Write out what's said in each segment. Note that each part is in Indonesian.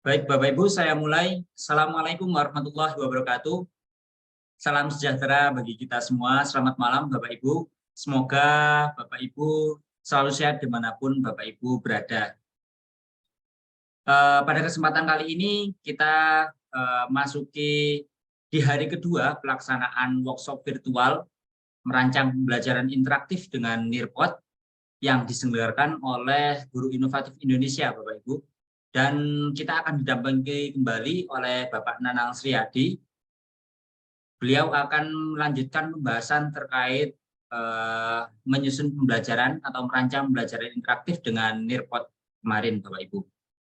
Baik, Bapak Ibu, saya mulai. Assalamualaikum warahmatullahi wabarakatuh. Salam sejahtera bagi kita semua. Selamat malam, Bapak Ibu. Semoga Bapak Ibu selalu sehat dimanapun Bapak Ibu berada. Pada kesempatan kali ini kita masuki di hari kedua pelaksanaan workshop virtual merancang pembelajaran interaktif dengan Nirpot yang diselenggarakan oleh Guru Inovatif Indonesia, Bapak Ibu. Dan kita akan didampingi kembali oleh Bapak Nanang Sriyadi. Beliau akan melanjutkan pembahasan terkait menyusun pembelajaran atau merancang pembelajaran interaktif dengan Nirpot kemarin, Bapak Ibu.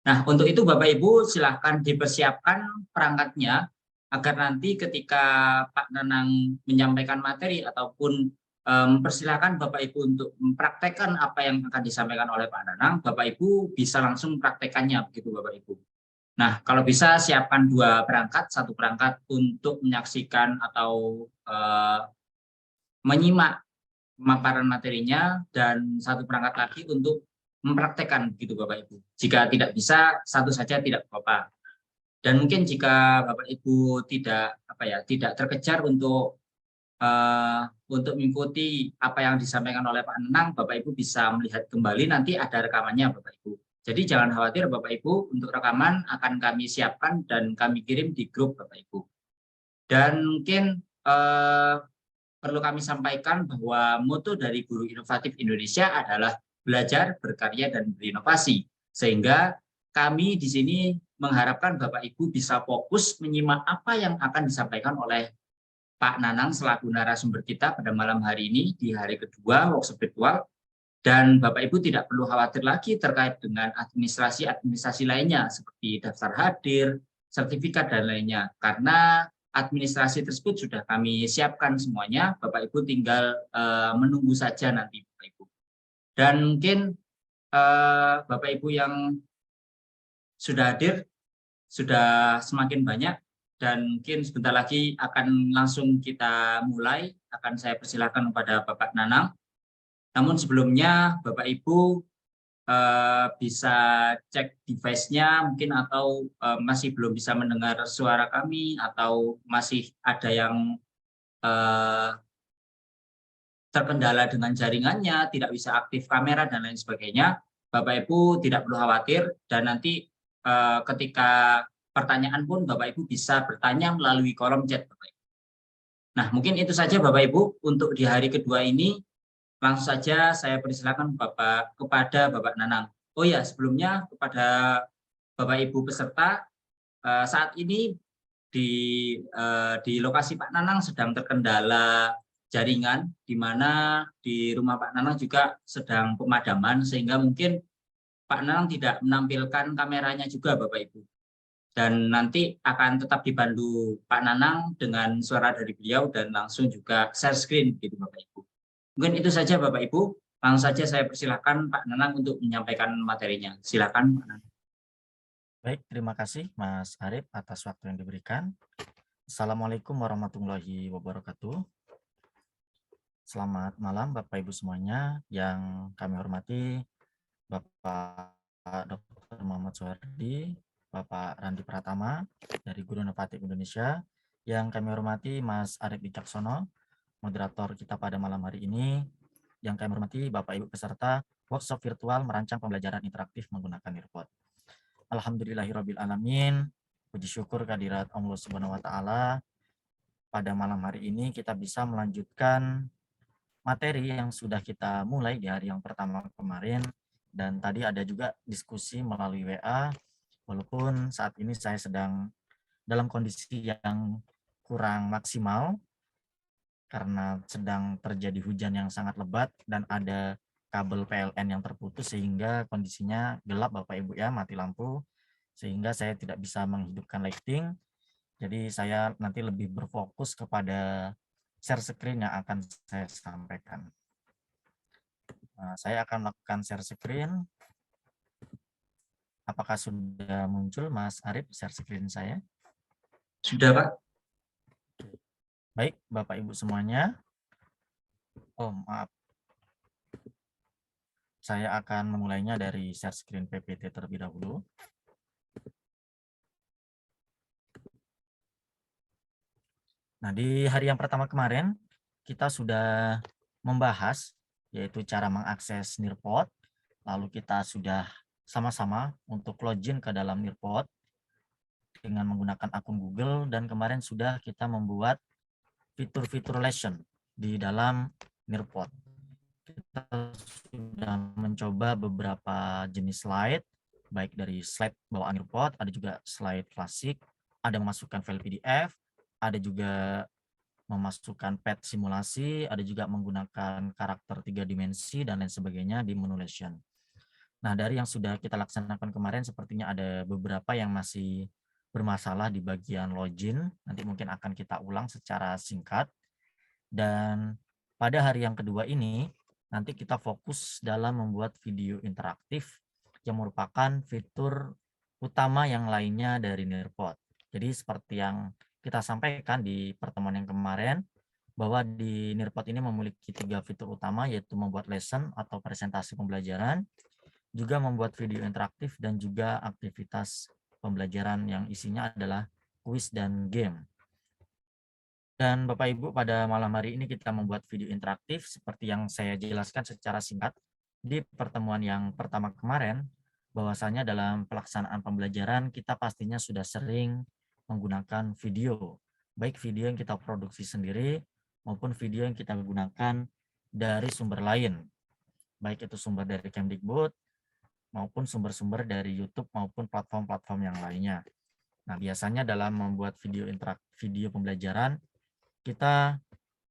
Nah, untuk itu Bapak Ibu silahkan dipersiapkan perangkatnya agar nanti ketika Pak Nanang menyampaikan materi ataupun mempersilahkan Bapak Ibu untuk mempraktekkan apa yang akan disampaikan oleh Pak Nanang, Bapak Ibu bisa langsung praktekannya, begitu Bapak Ibu. Nah, kalau bisa siapkan 2 perangkat, 1 perangkat untuk menyaksikan atau menyimak pemaparan materinya, dan 1 perangkat lagi untuk mempraktekkan, begitu Bapak Ibu. Jika tidak bisa, 1 saja tidak apa-apa. Dan mungkin jika Bapak Ibu tidak terkejar untuk mengikuti apa yang disampaikan oleh Pak Nenang, Bapak Ibu bisa melihat kembali, nanti ada rekamannya Bapak Ibu. Jadi jangan khawatir Bapak Ibu, untuk rekaman akan kami siapkan dan kami kirim di grup Bapak Ibu. Dan mungkin perlu kami sampaikan bahwa moto dari Guru Inovatif Indonesia adalah belajar, berkarya, dan berinovasi. Sehingga kami di sini mengharapkan Bapak Ibu bisa fokus menyimak apa yang akan disampaikan oleh Pak Nanang selaku narasumber kita pada malam hari ini di hari kedua workshop virtual, dan Bapak Ibu tidak perlu khawatir lagi terkait dengan administrasi lainnya seperti daftar hadir, sertifikat, dan lainnya, karena administrasi tersebut sudah kami siapkan semuanya. Bapak Ibu tinggal menunggu saja nanti Bapak Ibu. Dan mungkin Bapak Ibu yang sudah hadir sudah semakin banyak, dan mungkin sebentar lagi akan langsung kita mulai. Akan saya persilakan kepada Bapak Nanang. Namun sebelumnya Bapak Ibu bisa cek device-nya mungkin, atau masih belum bisa mendengar suara kami, atau masih ada yang terkendala dengan jaringannya, tidak bisa aktif kamera dan lain sebagainya. Bapak Ibu tidak perlu khawatir, dan nanti ketika pertanyaan pun Bapak Ibu bisa bertanya melalui kolom chat Bapak Ibu. Nah, mungkin itu saja Bapak Ibu untuk di hari kedua ini. Langsung saja saya persilakan kepada Bapak Nanang. Oh ya, sebelumnya kepada Bapak Ibu peserta, saat ini di lokasi Pak Nanang sedang terkendala jaringan, di mana di rumah Pak Nanang juga sedang pemadaman, sehingga mungkin Pak Nanang tidak menampilkan kameranya juga Bapak Ibu. Dan nanti akan tetap dibantu Pak Nanang dengan suara dari beliau dan langsung juga share screen gitu Bapak Ibu. Mungkin itu saja Bapak Ibu. Langsung saja saya persilahkan Pak Nanang untuk menyampaikan materinya. Silakan Pak Nanang. Baik, terima kasih Mas Arif atas waktu yang diberikan. Assalamualaikum warahmatullahi wabarakatuh. Selamat malam Bapak Ibu semuanya yang kami hormati, Bapak Dr. Muhammad Soehardi, Bapak Randi Pratama dari Guru Inovatif Indonesia, yang kami hormati Mas Arif Wicaksono, moderator kita pada malam hari ini, yang kami hormati Bapak Ibu peserta workshop virtual merancang pembelajaran interaktif menggunakan Nirpot. Alhamdulillahirabbil alamin. Puji syukur kehadirat Allah Subhanahu wa taala. Pada malam hari ini kita bisa melanjutkan materi yang sudah kita mulai di hari yang pertama kemarin, dan tadi ada juga diskusi melalui WA, walaupun saat ini saya sedang dalam kondisi yang kurang maksimal karena sedang terjadi hujan yang sangat lebat dan ada kabel PLN yang terputus sehingga kondisinya gelap Bapak Ibu ya, mati lampu, sehingga saya tidak bisa menghidupkan lighting. Jadi saya nanti lebih berfokus kepada share screen yang akan saya sampaikan. Nah, saya akan melakukan share screen. Apakah sudah muncul Mas Arif share screen saya? Sudah Pak? Baik, Bapak Ibu semuanya. Oh, maaf. Saya akan memulainya dari share screen PPT terlebih dahulu. Nah, di hari yang pertama kemarin, kita sudah membahas yaitu cara mengakses Nearpod, lalu kita sudah sama-sama untuk login ke dalam Nearpod dengan menggunakan akun Google, dan kemarin sudah kita membuat fitur-fitur lesson di dalam Nearpod. Kita sudah mencoba beberapa jenis slide, baik dari slide bawaan Nearpod, ada juga slide klasik, ada memasukkan file PDF, ada juga memasukkan pet simulasi, ada juga menggunakan karakter 3 dimensi, dan lain sebagainya di menu lesson. Nah, dari yang sudah kita laksanakan kemarin, sepertinya ada beberapa yang masih bermasalah di bagian login. Nanti mungkin akan kita ulang secara singkat. Dan pada hari yang kedua ini, nanti kita fokus dalam membuat video interaktif yang merupakan fitur utama yang lainnya dari Nearpod. Jadi seperti yang kita sampaikan di pertemuan yang kemarin, bahwa di Nearpod ini memiliki 3 fitur utama, yaitu membuat lesson atau presentasi pembelajaran, juga membuat video interaktif, dan juga aktivitas pembelajaran yang isinya adalah kuis dan game. Dan Bapak Ibu, pada malam hari ini kita membuat video interaktif seperti yang saya jelaskan secara singkat di pertemuan yang pertama kemarin, bahwasanya dalam pelaksanaan pembelajaran kita pastinya sudah sering menggunakan video, baik video yang kita produksi sendiri maupun video yang kita gunakan dari sumber lain, baik itu sumber dari Kemdikbud maupun sumber-sumber dari YouTube maupun platform-platform yang lainnya. Nah, biasanya dalam membuat video pembelajaran, kita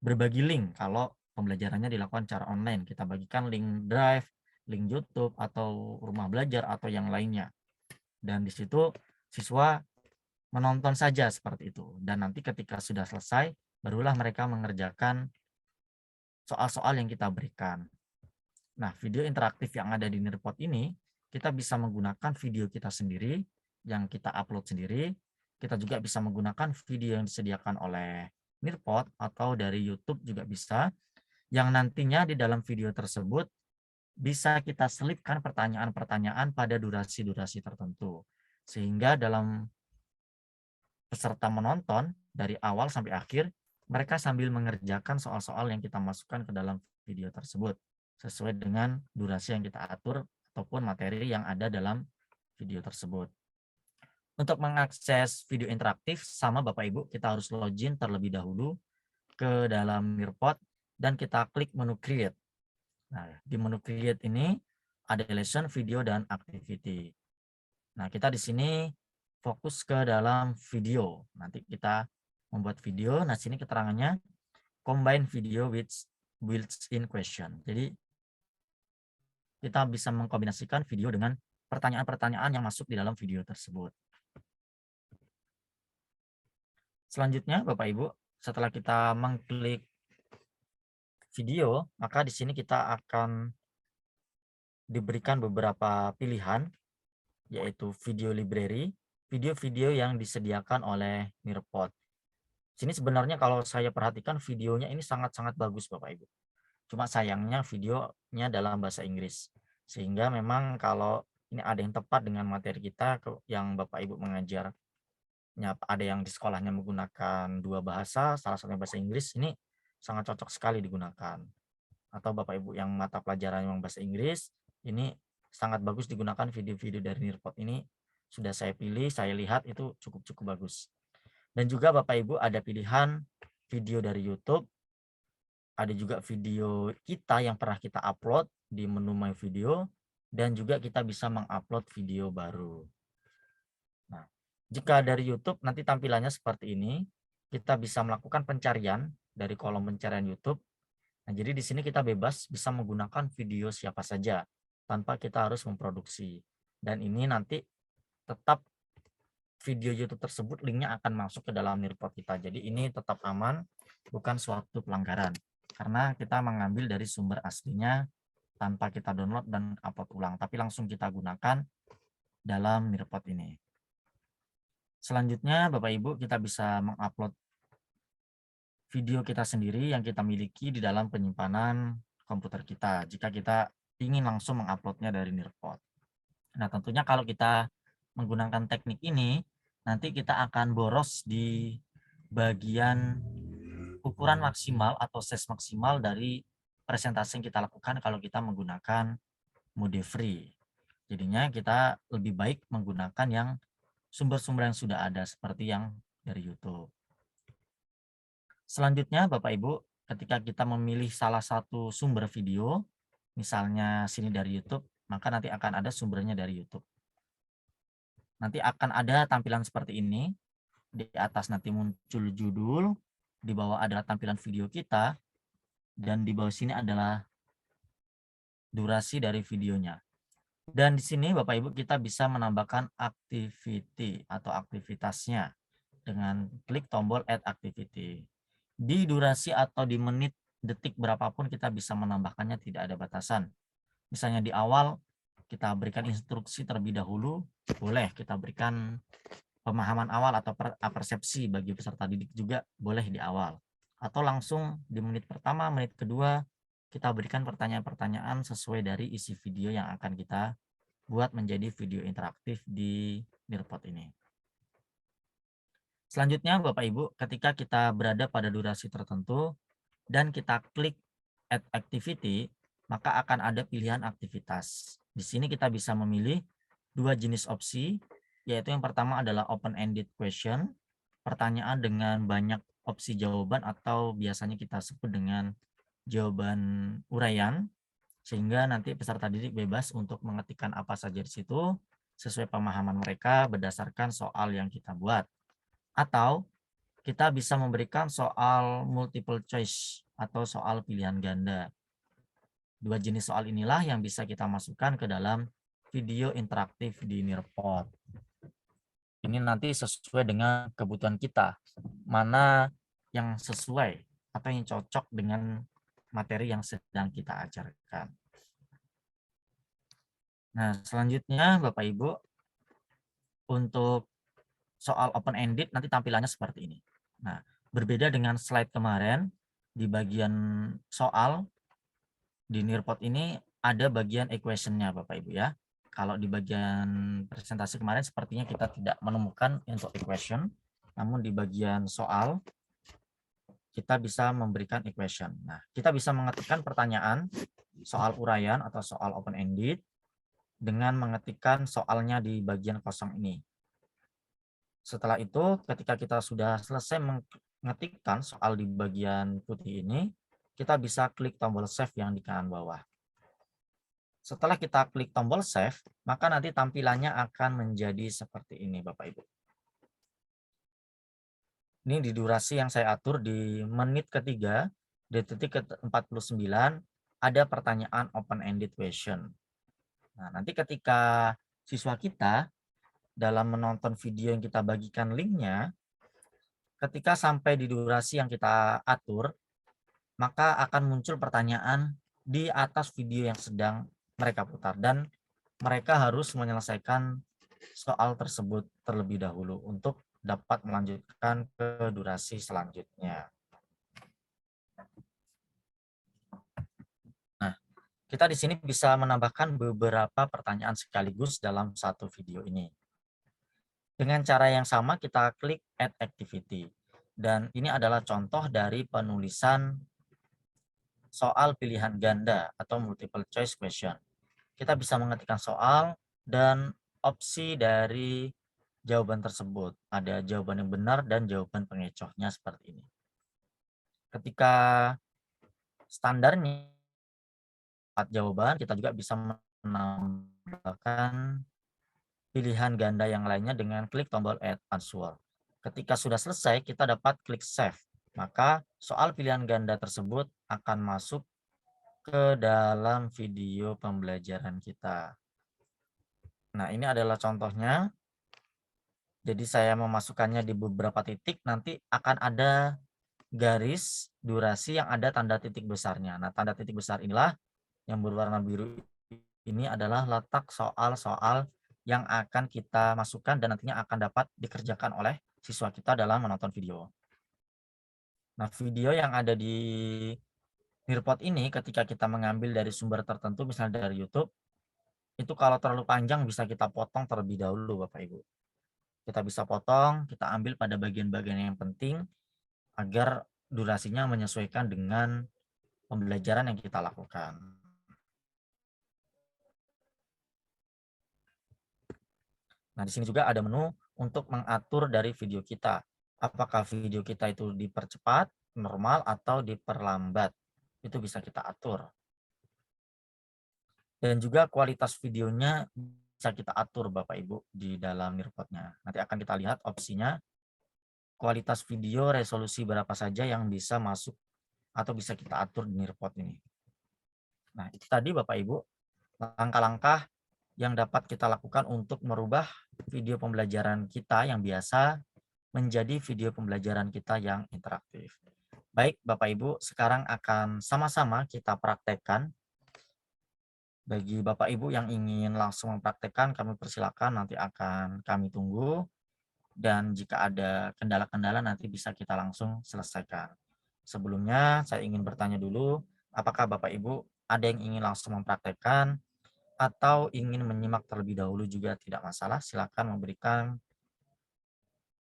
berbagi link kalau pembelajarannya dilakukan secara online. Kita bagikan link Drive, link YouTube, atau rumah belajar, atau yang lainnya. Dan di situ siswa menonton saja seperti itu. Dan nanti ketika sudah selesai, barulah mereka mengerjakan soal-soal yang kita berikan. Nah, video interaktif yang ada di Nearpod ini, kita bisa menggunakan video kita sendiri, yang kita upload sendiri. Kita juga bisa menggunakan video yang disediakan oleh Nearpod atau dari YouTube juga bisa, yang nantinya di dalam video tersebut bisa kita selipkan pertanyaan-pertanyaan pada durasi-durasi tertentu. Sehingga dalam peserta menonton dari awal sampai akhir, mereka sambil mengerjakan soal-soal yang kita masukkan ke dalam video tersebut, sesuai dengan durasi yang kita atur ataupun materi yang ada dalam video tersebut. Untuk mengakses video interaktif, sama Bapak Ibu, kita harus login terlebih dahulu ke dalam Nearpod dan kita klik menu Create. Nah, di menu Create ini ada lesson, video, dan activity. Nah, kita di sini fokus ke dalam video. Nanti kita membuat video. Nah, sini keterangannya combine video with built-in question. Jadi kita bisa mengkombinasikan video dengan pertanyaan-pertanyaan yang masuk di dalam video tersebut. Selanjutnya, Bapak Ibu, setelah kita mengklik video, maka di sini kita akan diberikan beberapa pilihan, yaitu video library, video-video yang disediakan oleh Nearpod. Sini sebenarnya kalau saya perhatikan videonya ini sangat-sangat bagus, Bapak Ibu. Cuma sayangnya videonya dalam bahasa Inggris. Sehingga memang kalau ini ada yang tepat dengan materi kita yang Bapak Ibu mengajar, ada yang di sekolahnya menggunakan 2 bahasa, salah satunya bahasa Inggris, ini sangat cocok sekali digunakan. Atau Bapak Ibu yang mata pelajaran yang bahasa Inggris, ini sangat bagus digunakan video-video dari Nearpod ini. Sudah saya pilih, saya lihat itu cukup bagus. Dan juga Bapak Ibu ada pilihan video dari YouTube, ada juga video kita yang pernah kita upload di menu My Video, dan juga kita bisa mengupload video baru. Nah, jika dari YouTube nanti tampilannya seperti ini, kita bisa melakukan pencarian dari kolom pencarian YouTube. Nah, jadi di sini kita bebas bisa menggunakan video siapa saja tanpa kita harus memproduksi. Dan ini nanti tetap video YouTube tersebut linknya akan masuk ke dalam Nearpod kita. Jadi ini tetap aman, bukan suatu pelanggaran. Karena kita mengambil dari sumber aslinya tanpa kita download dan upload ulang, tapi langsung kita gunakan dalam Nearpod ini. Selanjutnya, Bapak Ibu, kita bisa mengupload video kita sendiri yang kita miliki di dalam penyimpanan komputer kita, jika kita ingin langsung menguploadnya dari Nearpod. Nah, tentunya kalau kita menggunakan teknik ini, nanti kita akan boros di bagian ukuran maksimal atau size maksimal dari presentasi yang kita lakukan kalau kita menggunakan mode free. Jadinya kita lebih baik menggunakan yang sumber-sumber yang sudah ada seperti yang dari YouTube. Selanjutnya Bapak Ibu, ketika kita memilih salah satu sumber video, misalnya sini dari YouTube, maka nanti akan ada sumbernya dari YouTube. Nanti akan ada tampilan seperti ini. Di atas nanti muncul judul, di bawah adalah tampilan video kita, dan di bawah sini adalah durasi dari videonya. Dan di sini Bapak Ibu kita bisa menambahkan activity atau aktivitasnya dengan klik tombol add activity. Di durasi atau di menit, detik berapapun kita bisa menambahkannya, tidak ada batasan. Misalnya di awal kita berikan instruksi terlebih dahulu, boleh kita berikan pemahaman awal atau persepsi bagi peserta didik juga boleh di awal. Atau langsung di menit pertama, menit kedua, kita berikan pertanyaan-pertanyaan sesuai dari isi video yang akan kita buat menjadi video interaktif di Nearpod ini. Selanjutnya Bapak Ibu, ketika kita berada pada durasi tertentu dan kita klik add activity, maka akan ada pilihan aktivitas. Di sini kita bisa memilih dua jenis opsi, yaitu yang pertama adalah open-ended question, pertanyaan dengan banyak opsi jawaban atau biasanya kita sebut dengan jawaban uraian, sehingga nanti peserta didik bebas untuk mengetikkan apa saja di situ sesuai pemahaman mereka berdasarkan soal yang kita buat. Atau kita bisa memberikan soal multiple choice atau soal pilihan ganda. Dua jenis soal inilah yang bisa kita masukkan ke dalam video interaktif di Nearpod. Ini nanti sesuai dengan kebutuhan kita, mana yang sesuai atau yang cocok dengan materi yang sedang kita ajarkan. Nah, selanjutnya Bapak Ibu, untuk soal open-ended nanti tampilannya seperti ini. Nah, berbeda dengan slide kemarin, di bagian soal, di Nearpod ini ada bagian equation-nya Bapak Ibu ya. Kalau di bagian presentasi kemarin sepertinya kita tidak menemukan untuk equation, namun di bagian soal kita bisa memberikan equation. Nah, kita bisa mengetikkan pertanyaan soal uraian atau soal open-ended dengan mengetikkan soalnya di bagian kosong ini. Setelah itu, ketika kita sudah selesai mengetikkan soal di bagian putih ini, kita bisa klik tombol save yang di kanan bawah. Setelah kita klik tombol save, maka nanti tampilannya akan menjadi seperti ini Bapak Ibu. Ini di durasi yang saya atur di menit ketiga, di detik ke-49, ada pertanyaan open-ended question. Nah, nanti ketika siswa kita dalam menonton video yang kita bagikan linknya, ketika sampai di durasi yang kita atur, maka akan muncul pertanyaan di atas video yang sedang mereka putar dan mereka harus menyelesaikan soal tersebut terlebih dahulu untuk dapat melanjutkan ke durasi selanjutnya. Nah, kita di sini bisa menambahkan beberapa pertanyaan sekaligus dalam satu video ini. Dengan cara yang sama kita klik add activity. Dan ini adalah contoh dari penulisan soal pilihan ganda atau multiple choice question. Kita bisa mengetikkan soal dan opsi dari jawaban tersebut. Ada jawaban yang benar dan jawaban pengecohnya seperti ini. Ketika standarnya 4 jawaban, kita juga bisa menambahkan pilihan ganda yang lainnya dengan klik tombol add answer. Ketika sudah selesai, kita dapat klik save. Maka soal pilihan ganda tersebut akan masuk ke dalam video pembelajaran kita. Nah, ini adalah contohnya. Jadi saya memasukkannya di beberapa titik, nanti akan ada garis durasi yang ada tanda titik besarnya. Nah, tanda titik besar inilah yang berwarna biru ini adalah letak soal-soal yang akan kita masukkan dan nantinya akan dapat dikerjakan oleh siswa kita dalam menonton video. Nah, video yang ada di Nearpod ini ketika kita mengambil dari sumber tertentu, misalnya dari YouTube, itu kalau terlalu panjang bisa kita potong terlebih dahulu Bapak Ibu. Kita bisa potong, kita ambil pada bagian-bagian yang penting agar durasinya menyesuaikan dengan pembelajaran yang kita lakukan. Nah, di sini juga ada menu untuk mengatur dari video kita. Apakah video kita itu dipercepat, normal, atau diperlambat. Itu bisa kita atur. Dan juga kualitas videonya bisa kita atur Bapak Ibu di dalam Nearpod-nya. Nanti akan kita lihat opsinya kualitas video resolusi berapa saja yang bisa masuk atau bisa kita atur di Nearpod ini. Nah, itu tadi Bapak Ibu langkah-langkah yang dapat kita lakukan untuk merubah video pembelajaran kita yang biasa menjadi video pembelajaran kita yang interaktif. Baik Bapak Ibu, sekarang akan sama-sama kita praktekkan. Bagi Bapak Ibu yang ingin langsung mempraktekkan, kami persilakan, nanti akan kami tunggu. Dan jika ada kendala-kendala nanti bisa kita langsung selesaikan. Sebelumnya saya ingin bertanya dulu, apakah Bapak Ibu ada yang ingin langsung mempraktekkan atau ingin menyimak terlebih dahulu juga tidak masalah, silakan memberikan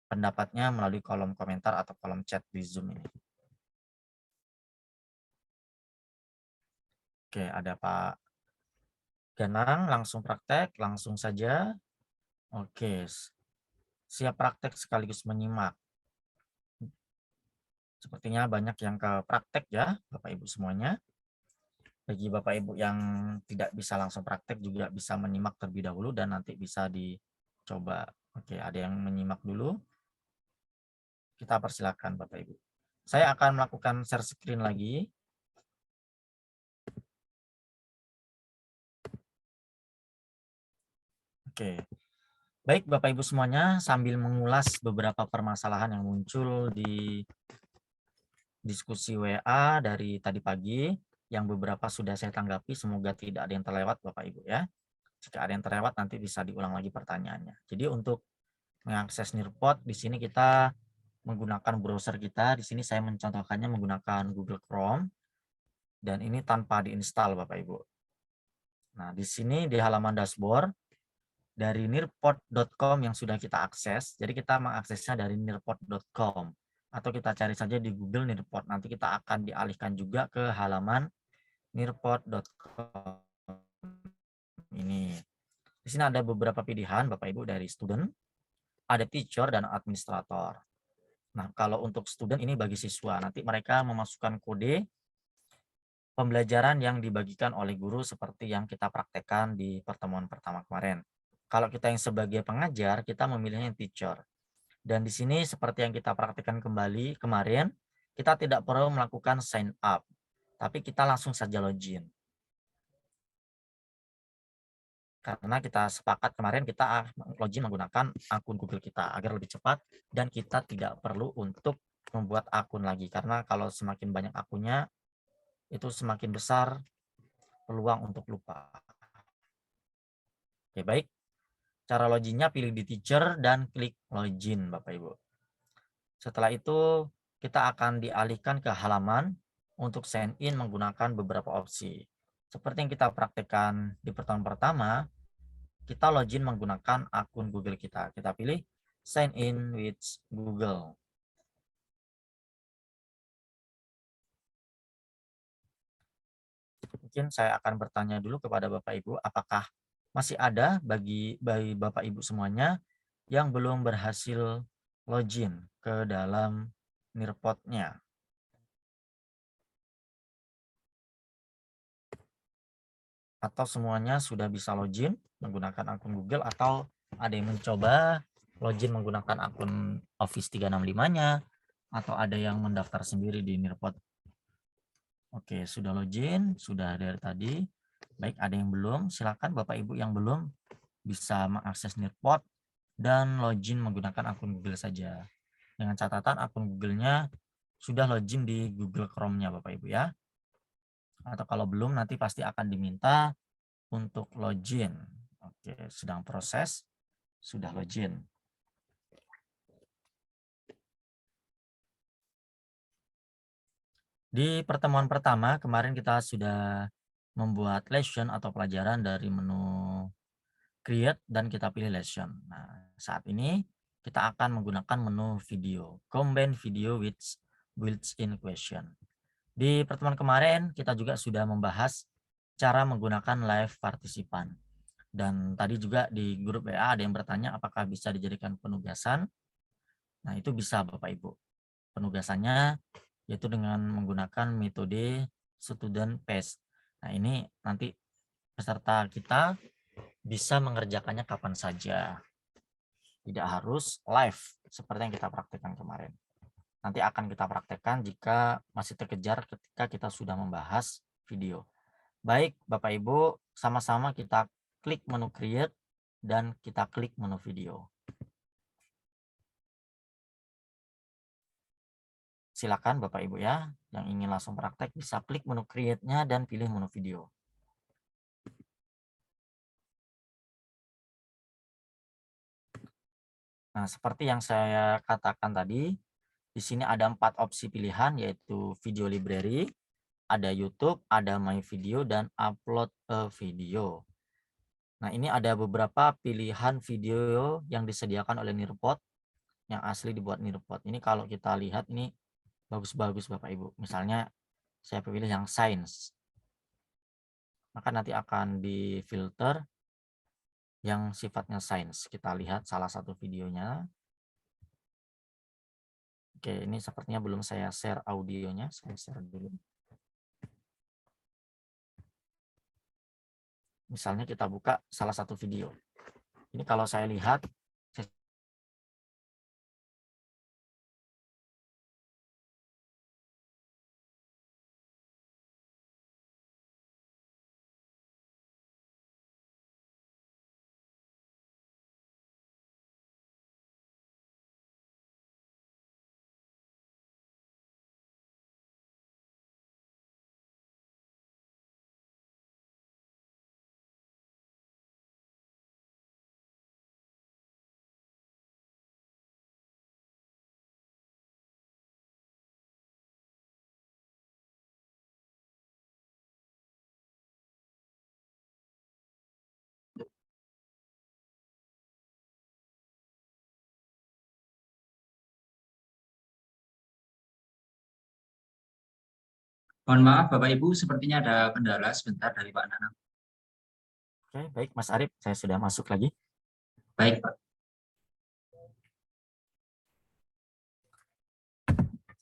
pendapatnya melalui kolom komentar atau kolom chat di Zoom ini. Oke, ada Pak Ganang, langsung praktek, langsung saja. Oke, siap praktek sekaligus menyimak. Sepertinya banyak yang ke praktek ya, Bapak Ibu semuanya. Bagi Bapak Ibu yang tidak bisa langsung praktek juga bisa menyimak terlebih dahulu dan nanti bisa dicoba. Oke, ada yang menyimak dulu. Kita persilakan Bapak Ibu. Saya akan melakukan share screen lagi. Oke. Baik Bapak Ibu semuanya, sambil mengulas beberapa permasalahan yang muncul di diskusi WA dari tadi pagi, yang beberapa sudah saya tanggapi, semoga tidak ada yang terlewat Bapak Ibu ya. Jika ada yang terlewat nanti bisa diulang lagi pertanyaannya. Jadi untuk mengakses Nearpod di sini kita menggunakan browser kita. Di sini saya mencontohkannya menggunakan Google Chrome dan ini tanpa diinstal Bapak Ibu. Nah, di sini di halaman dashboard dari nearpod.com yang sudah kita akses. Jadi kita mengaksesnya dari nearpod.com atau kita cari saja di Google Nearpod. Nanti kita akan dialihkan juga ke halaman nearpod.com ini. Di sini ada beberapa pilihan Bapak Ibu dari student, ada teacher dan administrator. Nah, kalau untuk student ini bagi siswa, nanti mereka memasukkan kode pembelajaran yang dibagikan oleh guru seperti yang kita praktekkan di pertemuan pertama kemarin. Kalau kita yang sebagai pengajar, kita memilihnya teacher. Dan di sini seperti yang kita praktekkan kembali kemarin, kita tidak perlu melakukan sign up, tapi kita langsung saja login. Karena kita sepakat kemarin kita login menggunakan akun Google kita agar lebih cepat dan kita tidak perlu untuk membuat akun lagi. Karena kalau semakin banyak akunnya, itu semakin besar peluang untuk lupa. Oke, baik. Cara loginnya pilih di teacher dan klik login Bapak Ibu. Setelah itu kita akan dialihkan ke halaman untuk sign in menggunakan beberapa opsi. Seperti yang kita praktekkan di pertemuan pertama, kita login menggunakan akun Google kita. Kita pilih sign in with Google. Mungkin saya akan bertanya dulu kepada Bapak Ibu, apakah masih ada bagi Bapak Ibu semuanya yang belum berhasil login ke dalam Nearpod-nya? Atau semuanya sudah bisa login menggunakan akun Google atau ada yang mencoba login menggunakan akun Office 365-nya atau ada yang mendaftar sendiri di Nearpod? Oke, sudah login, sudah dari tadi. Baik, ada yang belum? Silakan Bapak Ibu yang belum bisa mengakses Nearpod dan login menggunakan akun Google saja. Dengan catatan akun Google-nya sudah login di Google Chrome-nya Bapak Ibu ya. Atau kalau belum nanti pasti akan diminta untuk login. Oke, sedang proses, sudah login. Di pertemuan pertama kemarin kita sudah membuat lesson atau pelajaran dari menu create dan kita pilih lesson. Nah, saat ini kita akan menggunakan menu video, combine video with built-in question. Di pertemuan kemarin kita juga sudah membahas cara menggunakan live partisipan. Dan tadi juga di grup WA ada yang bertanya apakah bisa dijadikan penugasan. Nah, itu bisa Bapak Ibu. Penugasannya yaitu dengan menggunakan metode student pace. Nah, ini nanti peserta kita bisa mengerjakannya kapan saja. Tidak harus live seperti yang kita praktekkan kemarin. Nanti akan kita praktekkan jika masih terkejar ketika kita sudah membahas video. Baik, Bapak Ibu, sama-sama kita klik menu create dan kita klik menu video. Silakan Bapak Ibu ya, yang ingin langsung praktek bisa klik menu create-nya dan pilih menu video. Nah, seperti yang saya katakan tadi, di sini ada 4 opsi pilihan yaitu video library, ada YouTube, ada My Video, dan upload a video. Nah, ini ada beberapa pilihan video yang disediakan oleh Nearpod, yang asli dibuat Nearpod. Ini kalau kita lihat ini bagus-bagus Bapak Ibu. Misalnya saya pilih yang Science. Maka nanti akan difilter yang sifatnya Science. Kita lihat salah satu videonya. Oke, ini sepertinya belum saya share audionya. Saya share dulu. Misalnya kita buka salah satu video. Ini kalau saya lihat, Mohon maaf Bapak Ibu, sepertinya ada kendala sebentar dari Pak Nanang. oke, baik Mas Arif, saya sudah masuk lagi. Baik Pak.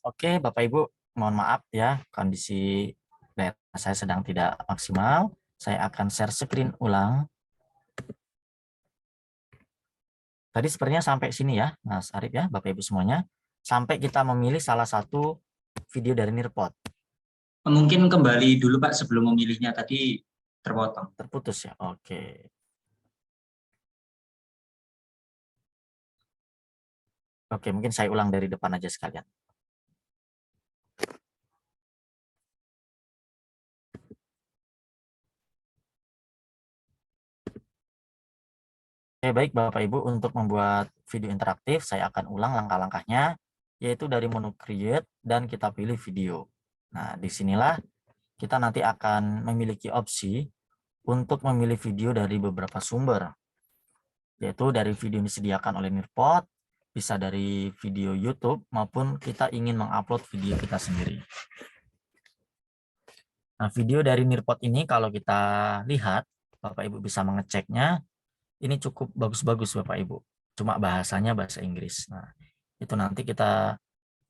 Oke, Bapak Ibu, mohon maaf ya, kondisi layar saya sedang tidak maksimal. Saya akan share screen ulang. Tadi sepertinya sampai sini ya, Mas Arif ya, Bapak Ibu semuanya. Sampai kita memilih salah satu video dari Nearpod. Mungkin kembali dulu Pak sebelum memilihnya tadi terpotong. Terputus ya, oke. Oke, mungkin saya ulang dari depan aja sekalian. Oke, baik Bapak Ibu, untuk membuat video interaktif, saya akan ulang langkah-langkahnya, yaitu dari menu create dan kita pilih video. Nah, disinilah kita nanti akan memiliki opsi untuk memilih video dari beberapa sumber, yaitu dari video yang disediakan oleh Nearpod, bisa dari video YouTube, maupun kita ingin mengupload video kita sendiri. Nah, video dari Nearpod ini kalau kita lihat, Bapak Ibu bisa mengeceknya, ini cukup bagus-bagus Bapak Ibu. Cuma bahasanya bahasa Inggris. Nah, itu nanti kita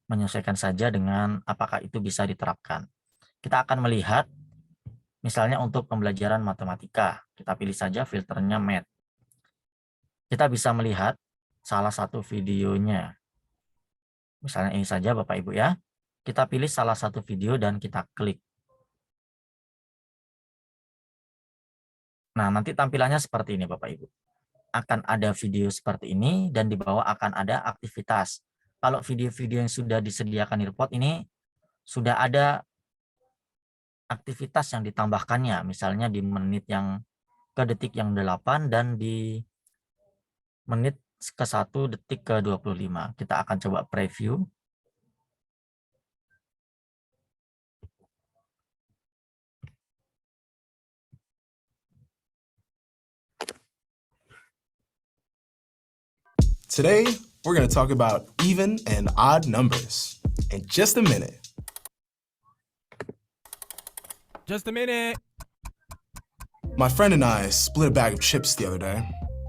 menyesuaikan saja dengan apakah itu bisa diterapkan. Kita akan melihat, misalnya untuk pembelajaran matematika, kita pilih saja filternya Math. Kita bisa melihat salah satu videonya. Misalnya ini saja Bapak Ibu ya. Kita pilih salah satu video dan kita klik. Nah, nanti tampilannya seperti ini Bapak Ibu. Akan ada video seperti ini dan di bawah akan ada aktivitas. Kalau video-video yang sudah disediakan Nearpod ini sudah ada aktivitas yang ditambahkannya, misalnya di menit yang ke detik yang 8 dan di menit ke 1 detik ke 25. Kita akan coba preview. Today, we're going to talk about even and odd numbers in just a minute. Just a minute. My friend and I split a bag of chips the other day.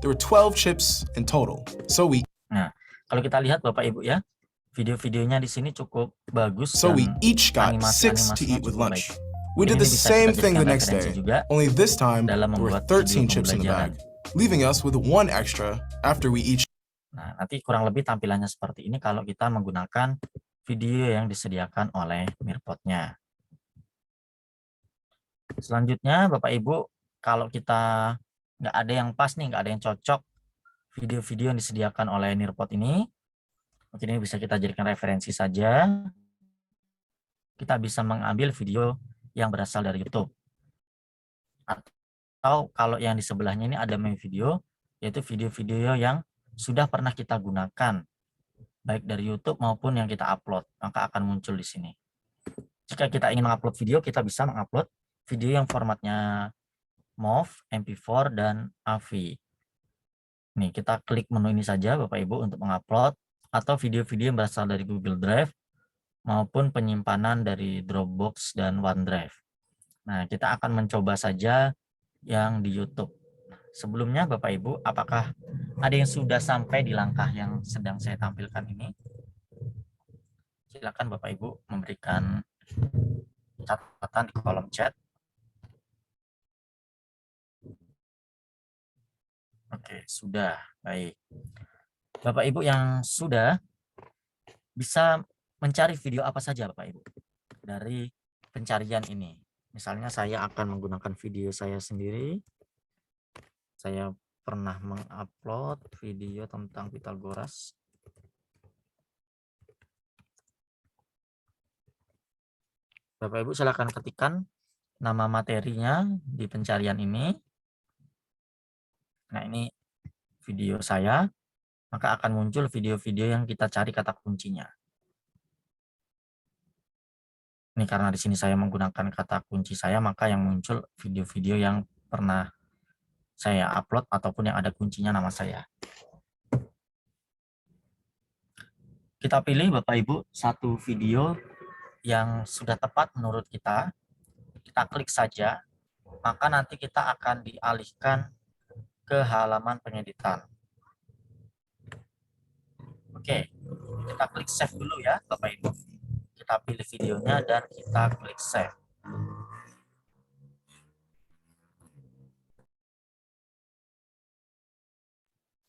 There were 12 chips in total. So we Nah, kalau kita lihat Bapak Ibu ya, video-videonya di sini cukup bagus so we dan each got 6 to animasi-animasinya eat with cukup lunch. baik. We Mungkin did the ini bisa same kita thing the jadikan next referensi day, juga only this time dalam there were membuat 13 video chips in the pembelajaran. bag, leaving us with 1 extra after we each. Nah, nanti kurang lebih tampilannya seperti ini kalau kita menggunakan video yang disediakan oleh Mirpot-nya. Selanjutnya Bapak Ibu, kalau kita nggak ada yang pas nih, nggak ada yang cocok video-video yang disediakan oleh Nirpot ini, mungkin ini bisa kita jadikan referensi saja. Kita bisa mengambil video yang berasal dari YouTube. Atau kalau yang di sebelahnya ini ada main video, yaitu video-video yang sudah pernah kita gunakan, baik dari YouTube maupun yang kita upload, maka akan muncul di sini. Jika kita ingin mengupload video, kita bisa mengupload video yang formatnya MOV, MP4, dan AVI. Nih, kita klik menu ini saja Bapak Ibu untuk mengupload, atau video-video yang berasal dari Google Drive, maupun penyimpanan dari Dropbox dan OneDrive. Nah, kita akan mencoba saja yang di YouTube. Sebelumnya Bapak Ibu, apakah ada yang sudah sampai di langkah yang sedang saya tampilkan ini? Silakan Bapak Ibu memberikan catatan di kolom chat. Oke, sudah. Baik. Bapak Ibu yang sudah bisa mencari video apa saja Bapak Ibu dari pencarian ini. Misalnya saya akan menggunakan video saya sendiri. Saya pernah mengupload video tentang Pythagoras. Bapak Ibu silakan ketikkan nama materinya di pencarian ini. Nah, ini video saya, maka akan muncul video-video yang kita cari kata kuncinya. Ini karena di sini saya menggunakan kata kunci saya, maka yang muncul video-video yang pernah saya upload ataupun yang ada kuncinya nama saya. Kita pilih Bapak Ibu satu video yang sudah tepat menurut kita. Kita klik saja, maka nanti kita akan dialihkan ke halaman pengeditan. Oke, kita klik save dulu ya Bapak Ibu. Kita pilih videonya dan kita klik save.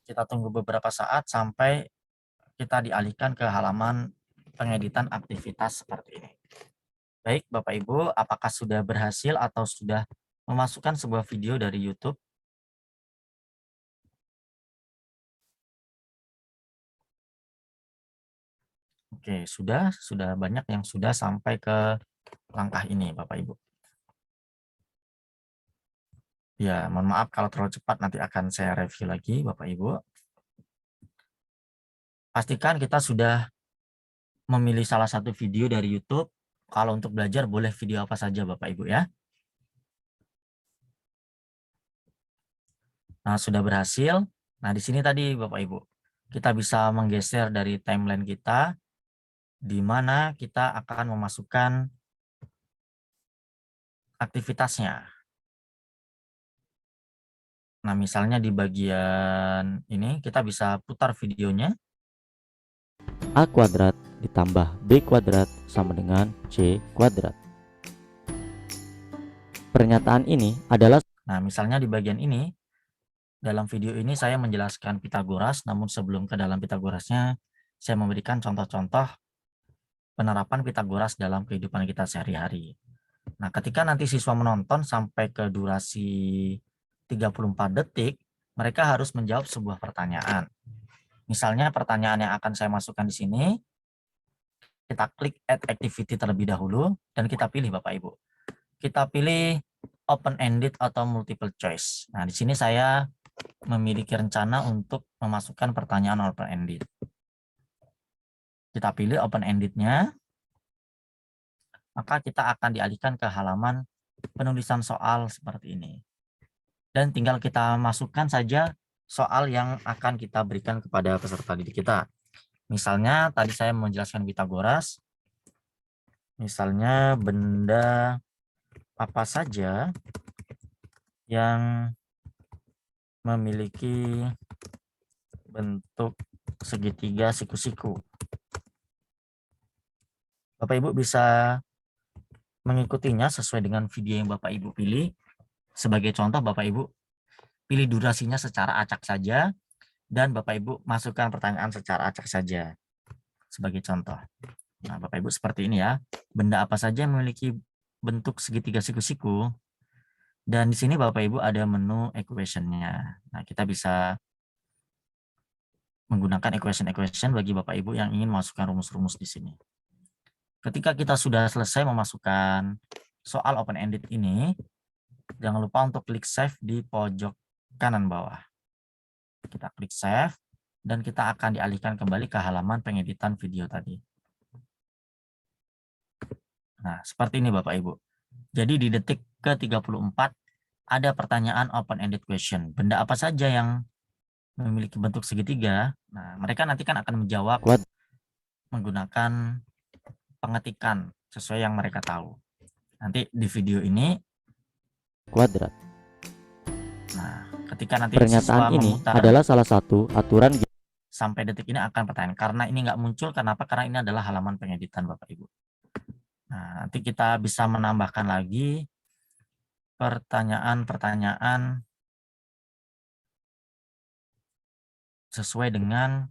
Kita tunggu beberapa saat sampai kita dialihkan ke halaman pengeditan aktivitas seperti ini. Baik Bapak Ibu, apakah sudah berhasil atau sudah memasukkan sebuah video dari YouTube? Oke, sudah banyak yang sudah sampai ke langkah ini Bapak Ibu. Ya, mohon maaf kalau terlalu cepat, nanti akan saya review lagi Bapak Ibu. Pastikan kita sudah memilih salah satu video dari YouTube. Kalau untuk belajar boleh video apa saja Bapak Ibu ya. Nah, sudah berhasil. Nah, di sini tadi Bapak Ibu, kita bisa menggeser dari timeline kita, di mana kita akan memasukkan aktivitasnya. Nah, misalnya di bagian ini kita bisa putar videonya. A kuadrat ditambah B kuadrat sama dengan C kuadrat. Pernyataan ini adalah, Nah, misalnya di bagian ini, dalam video ini saya menjelaskan Pythagoras, namun sebelum ke dalam Pythagorasnya, saya memberikan contoh-contoh penerapan Pythagoras dalam kehidupan kita sehari-hari. Nah, ketika nanti siswa menonton sampai ke durasi 34 detik, mereka harus menjawab sebuah pertanyaan. Misalnya pertanyaan yang akan saya masukkan di sini, kita klik add activity terlebih dahulu, dan kita pilih Bapak Ibu. Kita pilih open-ended atau multiple choice. Nah, di sini saya memiliki rencana untuk memasukkan pertanyaan open-ended. Kita pilih open-ended-nya, maka kita akan dialihkan ke halaman penulisan soal seperti ini. Dan tinggal kita masukkan saja soal yang akan kita berikan kepada peserta didik kita. Misalnya tadi saya menjelaskan Pitagoras, misalnya benda apa saja yang memiliki bentuk segitiga siku-siku. Bapak Ibu bisa mengikutinya sesuai dengan video yang Bapak Ibu pilih. Sebagai contoh, Bapak Ibu pilih durasinya secara acak saja dan Bapak Ibu masukkan pertanyaan secara acak saja. Sebagai contoh. Nah, Bapak Ibu seperti ini ya. Benda apa saja yang memiliki bentuk segitiga siku-siku. Dan di sini Bapak Ibu ada menu equation-nya. Nah, kita bisa menggunakan equation bagi Bapak Ibu yang ingin masukkan rumus-rumus di sini. Ketika kita sudah selesai memasukkan soal open-ended ini, jangan lupa untuk klik save di pojok kanan bawah. Kita klik save, dan kita akan dialihkan kembali ke halaman pengeditan video tadi. Nah, seperti ini Bapak Ibu. Jadi di detik ke-34 ada pertanyaan open-ended question. Benda apa saja yang memiliki bentuk segitiga? Nah, mereka nanti kan akan menjawab menggunakan pengetikan sesuai yang mereka tahu. Nanti di video ini kuadrat. Nah, ketika nanti Pernyataan siswa ini memutar adalah salah satu aturan sampai detik ini akan pertanyaan. Karena ini nggak muncul, kenapa? Karena ini adalah halaman pengeditan Bapak Ibu. Nah, nanti kita bisa menambahkan lagi pertanyaan-pertanyaan sesuai dengan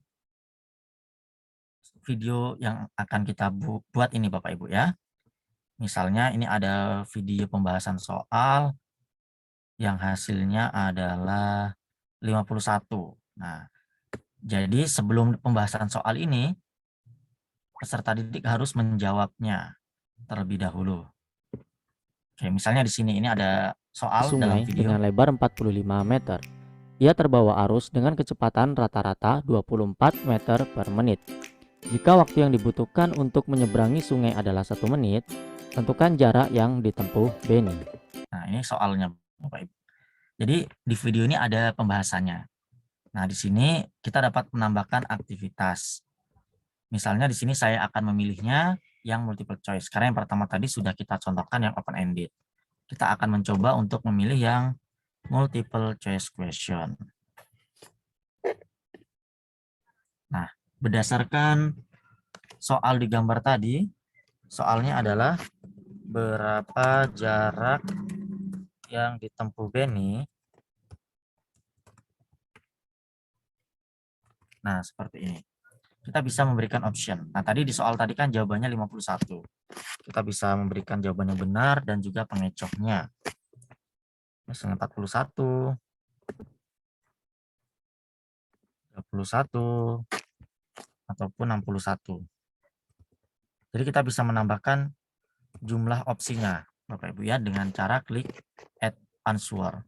video yang akan kita buat ini Bapak Ibu ya. Misalnya ini ada video pembahasan soal yang hasilnya adalah 51. Nah, jadi sebelum pembahasan soal ini, peserta didik harus menjawabnya terlebih dahulu. Oke, misalnya di sini ini ada soal dalam sungai video. dengan lebar 45 meter. Ia terbawa arus dengan kecepatan rata-rata 24 meter per menit. Jika waktu yang dibutuhkan untuk menyeberangi sungai adalah 1 menit, tentukan jarak yang ditempuh Benny. Nah, ini soalnya Bapak Ibu. Jadi di video ini ada pembahasannya. Nah, di sini kita dapat menambahkan aktivitas. Misalnya di sini saya akan memilihnya yang multiple choice. Karena yang pertama tadi sudah kita contohkan yang open-ended. Kita akan mencoba untuk memilih yang multiple choice question. Nah, berdasarkan soal di gambar tadi, soalnya adalah berapa jarak yang ditempuh Benny. Nah, seperti ini. Kita bisa memberikan option. Nah, tadi di soal tadi kan jawabannya 51. Kita bisa memberikan jawaban yang benar dan juga pengecohnya. Misalnya 41, 21, ataupun 61. Jadi kita bisa menambahkan jumlah opsinya, Bapak Ibu ya, dengan cara klik add answer.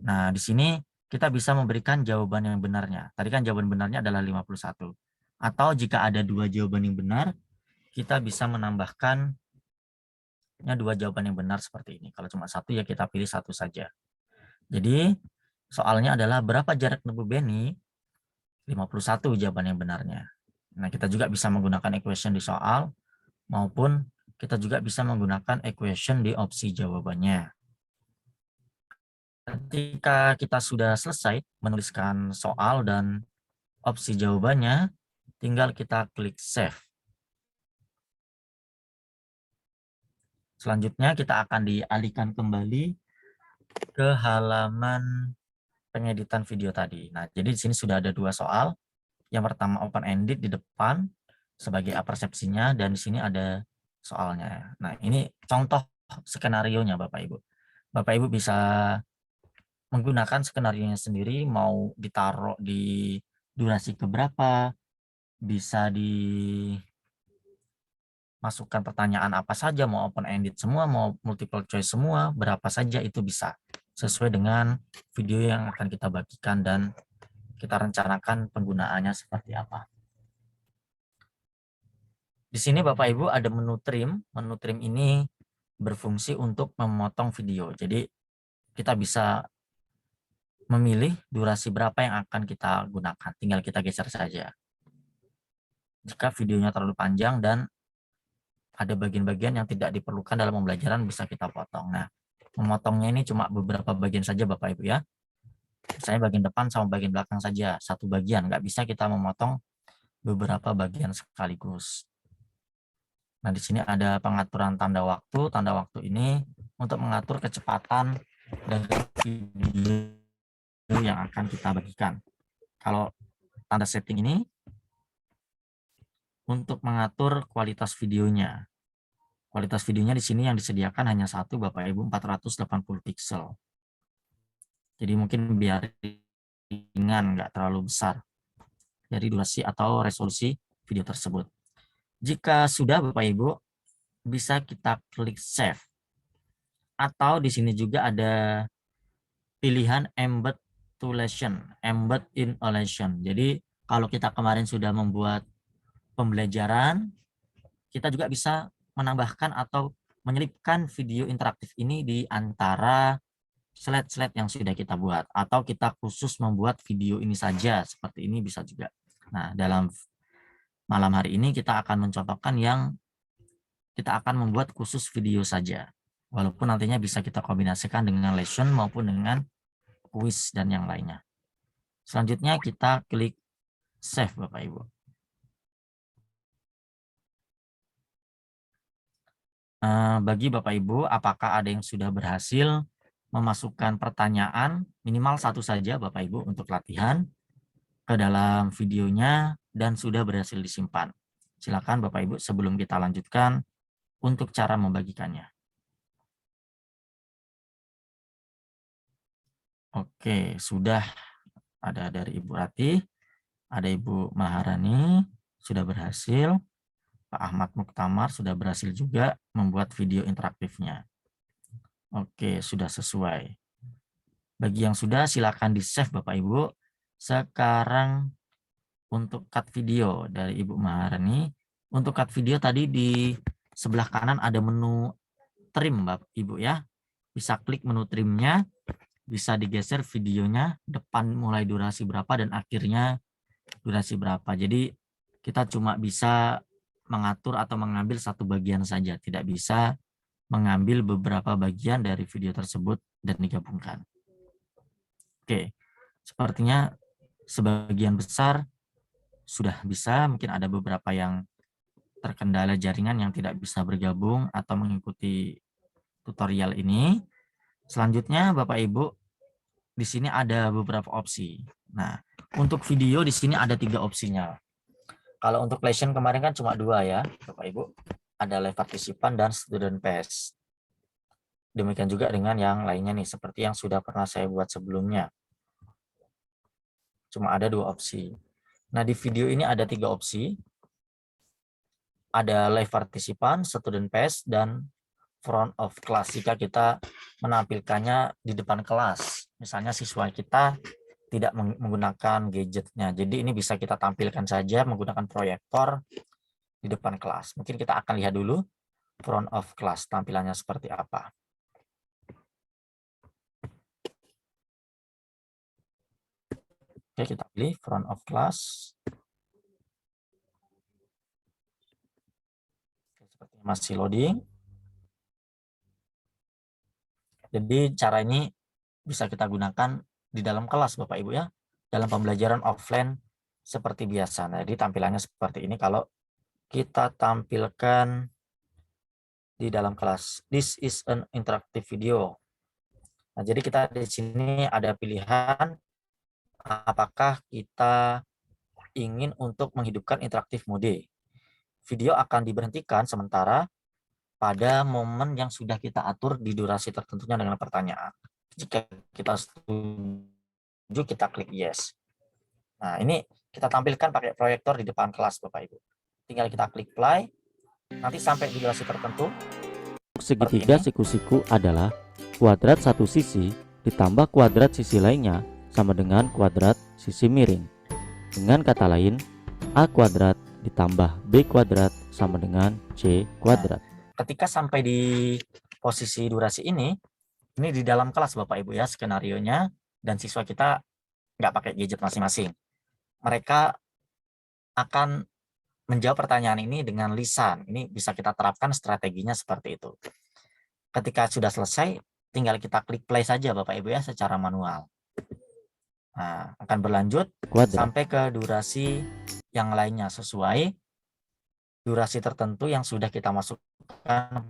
Nah, di sini kita bisa memberikan jawaban yang benarnya. Tadi kan jawaban benarnya adalah 51. Atau jika ada 2 jawaban yang benar, kita bisa menambahkan 2 jawaban yang benar seperti ini. Kalau cuma 1 ya kita pilih 1 saja. Jadi soalnya adalah berapa jarak tempuh Benny? 51 jawaban yang benarnya. Nah, kita juga bisa menggunakan equation di soal maupun kita juga bisa menggunakan equation di opsi jawabannya. Ketika kita sudah selesai menuliskan soal dan opsi jawabannya, tinggal kita klik save. Selanjutnya kita akan dialihkan kembali ke halaman pengeditan video tadi. Nah, jadi di sini sudah ada 2 soal. Yang pertama open-ended di depan sebagai persepsinya, dan di sini ada soalnya. Nah, ini contoh skenarionya Bapak Ibu. Bapak Ibu bisa menggunakan skenarionya sendiri, mau ditaruh di durasi keberapa, bisa dimasukkan pertanyaan apa saja, mau open-ended semua, mau multiple choice semua, berapa saja itu bisa. Sesuai dengan video yang akan kita bagikan dan kita rencanakan penggunaannya seperti apa. Di sini Bapak Ibu ada menu trim. Menu trim ini berfungsi untuk memotong video. Jadi kita bisa memilih durasi berapa yang akan kita gunakan. Tinggal kita geser saja. Jika videonya terlalu panjang dan ada bagian-bagian yang tidak diperlukan dalam pembelajaran, bisa kita potong. Nah, memotongnya ini cuma beberapa bagian saja Bapak Ibu ya. Misalnya bagian depan sama bagian belakang saja, satu bagian. Nggak bisa kita memotong beberapa bagian sekaligus. Nah, di sini ada pengaturan tanda waktu. Tanda waktu ini untuk mengatur kecepatan dari video yang akan kita bagikan. Kalau tanda setting ini untuk mengatur kualitas videonya. Kualitas videonya di sini yang disediakan hanya satu Bapak Ibu, 480 pixel. Jadi mungkin biar ringan, nggak terlalu besar dari durasi atau resolusi video tersebut. Jika sudah Bapak Ibu, bisa kita klik save. Atau di sini juga ada pilihan embed to lesson, embed in a lesson. Jadi kalau kita kemarin sudah membuat pembelajaran, kita juga bisa menambahkan atau menyelipkan video interaktif ini di antara slide-slide yang sudah kita buat. Atau kita khusus membuat video ini saja, seperti ini bisa juga. Nah, dalam malam hari ini kita akan mencontohkan yang kita akan membuat khusus video saja. Walaupun nantinya bisa kita kombinasikan dengan lesson maupun dengan quiz dan yang lainnya. Selanjutnya kita klik save Bapak Ibu. Bagi Bapak Ibu, apakah ada yang sudah berhasil memasukkan pertanyaan, minimal satu saja Bapak Ibu untuk latihan ke dalam videonya dan sudah berhasil disimpan? Silakan Bapak Ibu sebelum kita lanjutkan untuk cara membagikannya. Oke, sudah ada dari Ibu Rati, ada Ibu Maharani, sudah berhasil. Pak Ahmad Muktamar sudah berhasil juga membuat video interaktifnya. Oke, sudah sesuai. Bagi yang sudah, silakan di-save Bapak Ibu. Sekarang untuk cut video dari Ibu Maharani. Untuk cut video tadi di sebelah kanan ada menu trim Bapak Ibu ya. Bisa klik menu trimnya, bisa digeser videonya, depan mulai durasi berapa dan akhirnya durasi berapa. Jadi kita cuma bisa mengatur atau mengambil satu bagian saja, tidak bisa mengambil beberapa bagian dari video tersebut dan digabungkan. Oke, sepertinya sebagian besar sudah bisa, mungkin ada beberapa yang terkendala jaringan yang tidak bisa bergabung atau mengikuti tutorial ini. Selanjutnya Bapak Ibu, di sini ada beberapa opsi. Nah, untuk video di sini ada 3 opsinya. Kalau untuk lesson kemarin kan cuma 2 ya, Bapak Ibu. Ada live partisipan dan student pass. Demikian juga dengan yang lainnya nih, seperti yang sudah pernah saya buat sebelumnya. Cuma ada 2 opsi. Nah, di video ini ada 3 opsi. Ada live partisipan, student pass, dan front of class. Jika kita menampilkannya di depan kelas, misalnya siswa kita tidak menggunakan gadgetnya. Jadi ini bisa kita tampilkan saja menggunakan proyektor di depan kelas. Mungkin kita akan lihat dulu front of class tampilannya seperti apa. Oke, kita pilih front of class. Seperti masih loading. Jadi cara ini bisa kita gunakan di dalam kelas Bapak Ibu ya, dalam pembelajaran offline seperti biasa. Nah, jadi tampilannya seperti ini kalau kita tampilkan di dalam kelas. This is an interactive video. Nah, jadi kita di sini ada pilihan apakah kita ingin untuk menghidupkan interaktif mode. Video akan diberhentikan sementara pada momen yang sudah kita atur di durasi tertentunya dengan pertanyaan. Jika kita setuju, kita klik yes. Nah, ini kita tampilkan pakai proyektor di depan kelas Bapak Ibu. Tinggal kita klik play, nanti sampai di durasi tertentu. Segitiga siku-siku adalah kuadrat satu sisi ditambah kuadrat sisi lainnya sama dengan kuadrat sisi miring. Dengan kata lain, A kuadrat ditambah B kuadrat sama dengan C kuadrat. Ketika sampai di posisi durasi ini di dalam kelas Bapak Ibu ya skenarionya, dan siswa kita nggak pakai gadget masing-masing. Mereka akan menjawab pertanyaan ini dengan lisan. Ini bisa kita terapkan strateginya seperti itu. Ketika sudah selesai, tinggal kita klik play saja Bapak Ibu ya secara manual. Nah, akan berlanjut kuadrat, sampai ke durasi yang lainnya sesuai durasi tertentu yang sudah kita masukkan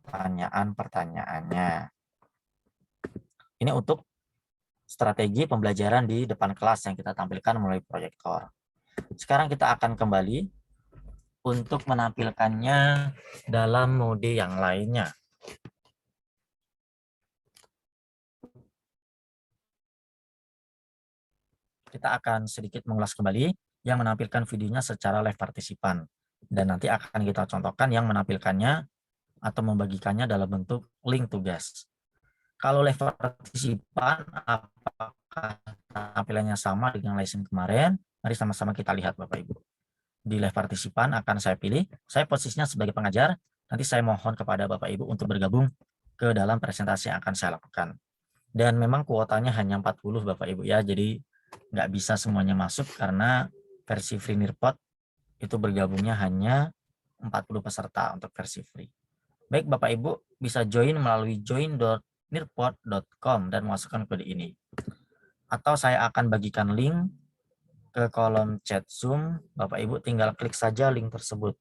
pertanyaan-pertanyaannya. Ini untuk strategi pembelajaran di depan kelas yang kita tampilkan melalui proyektor. Sekarang kita akan kembali untuk menampilkannya dalam mode yang lainnya. Kita akan sedikit mengulas kembali yang menampilkan videonya secara live partisipan. Dan nanti akan kita contohkan yang menampilkannya atau membagikannya dalam bentuk link tugas. Kalau live partisipan, apakah tampilannya sama dengan lesson kemarin? Mari sama-sama kita lihat Bapak Ibu. Di live partisipan akan saya pilih, saya posisinya sebagai pengajar, nanti saya mohon kepada Bapak Ibu untuk bergabung ke dalam presentasi yang akan saya lakukan. Dan memang kuotanya hanya 40 Bapak Ibu ya, jadi nggak bisa semuanya masuk karena versi free Nearpod itu bergabungnya hanya 40 peserta untuk versi free. Baik Bapak Ibu bisa join melalui join.nearpod.com dan masukkan kode ini. Atau saya akan bagikan link ke kolom chat Zoom, Bapak Ibu tinggal klik saja link tersebut.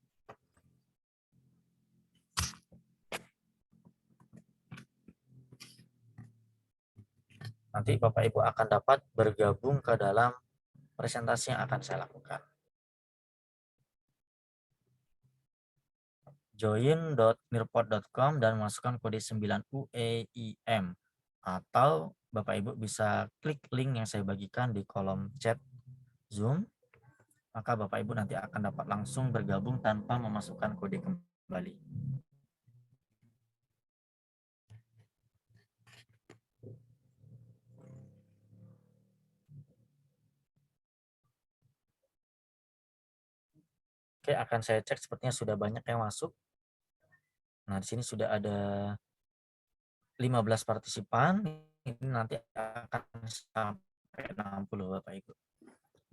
Nanti Bapak Ibu akan dapat bergabung ke dalam presentasi yang akan saya lakukan. Join.nearpod.com dan masukkan kode 9UEIM. Atau Bapak Ibu bisa klik link yang saya bagikan di kolom chat Zoom, maka Bapak Ibu nanti akan dapat langsung bergabung tanpa memasukkan kode kembali. Oke, akan saya cek sepertinya sudah banyak yang masuk. Nah, di sini sudah ada 15 partisipan, ini nanti akan sampai 60 Bapak Ibu.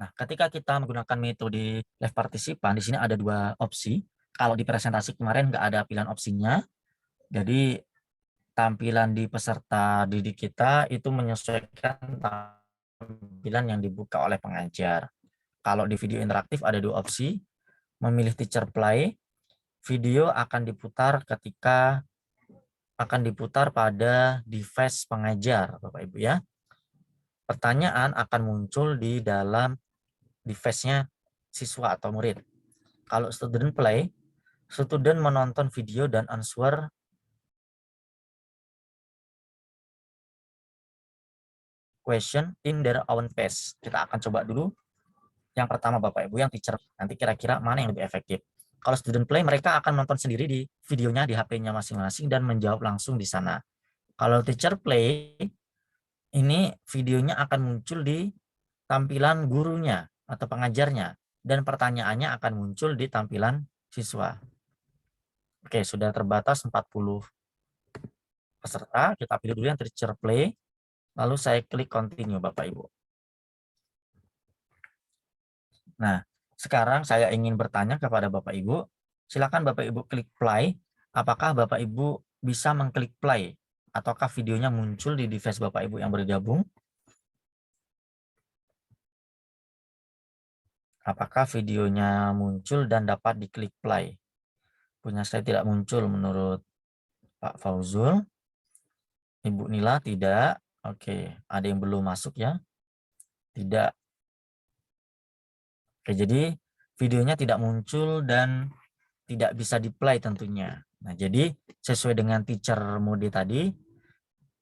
Nah, ketika kita menggunakan metode live partisipan, di sini ada dua opsi. Kalau di presentasi kemarin nggak ada pilihan opsinya, jadi tampilan di peserta didik kita itu menyesuaikan tampilan yang dibuka oleh pengajar. Kalau di video interaktif ada dua opsi, memilih teacher play, video akan diputar pada device pengajar, Bapak Ibu ya. Pertanyaan akan muncul di dalam device-nya siswa atau murid. Kalau student play, student menonton video dan answer question in their own pace. Kita akan coba dulu yang pertama Bapak Ibu, yang teacher. Nanti kira-kira mana yang lebih efektif. Kalau student play, mereka akan nonton sendiri di videonya di HP-nya masing-masing dan menjawab langsung di sana. Kalau teacher play, ini videonya akan muncul di tampilan gurunya atau pengajarnya, dan pertanyaannya akan muncul di tampilan siswa. Oke, sudah terbatas 40 peserta. Kita pilih dulu yang teacher play, lalu saya klik continue Bapak Ibu. Nah, sekarang saya ingin bertanya kepada Bapak Ibu, silakan Bapak Ibu klik play. Apakah Bapak Ibu bisa mengklik play? Ataukah videonya muncul di device Bapak Ibu yang bergabung? Apakah videonya muncul dan dapat diklik play? Punya saya tidak muncul menurut Pak Fauzul. Ibu Nila tidak. Oke, ada yang belum masuk ya? Tidak. Oke, jadi videonya tidak muncul dan tidak bisa di-play tentunya. Nah, jadi sesuai dengan teacher mode tadi,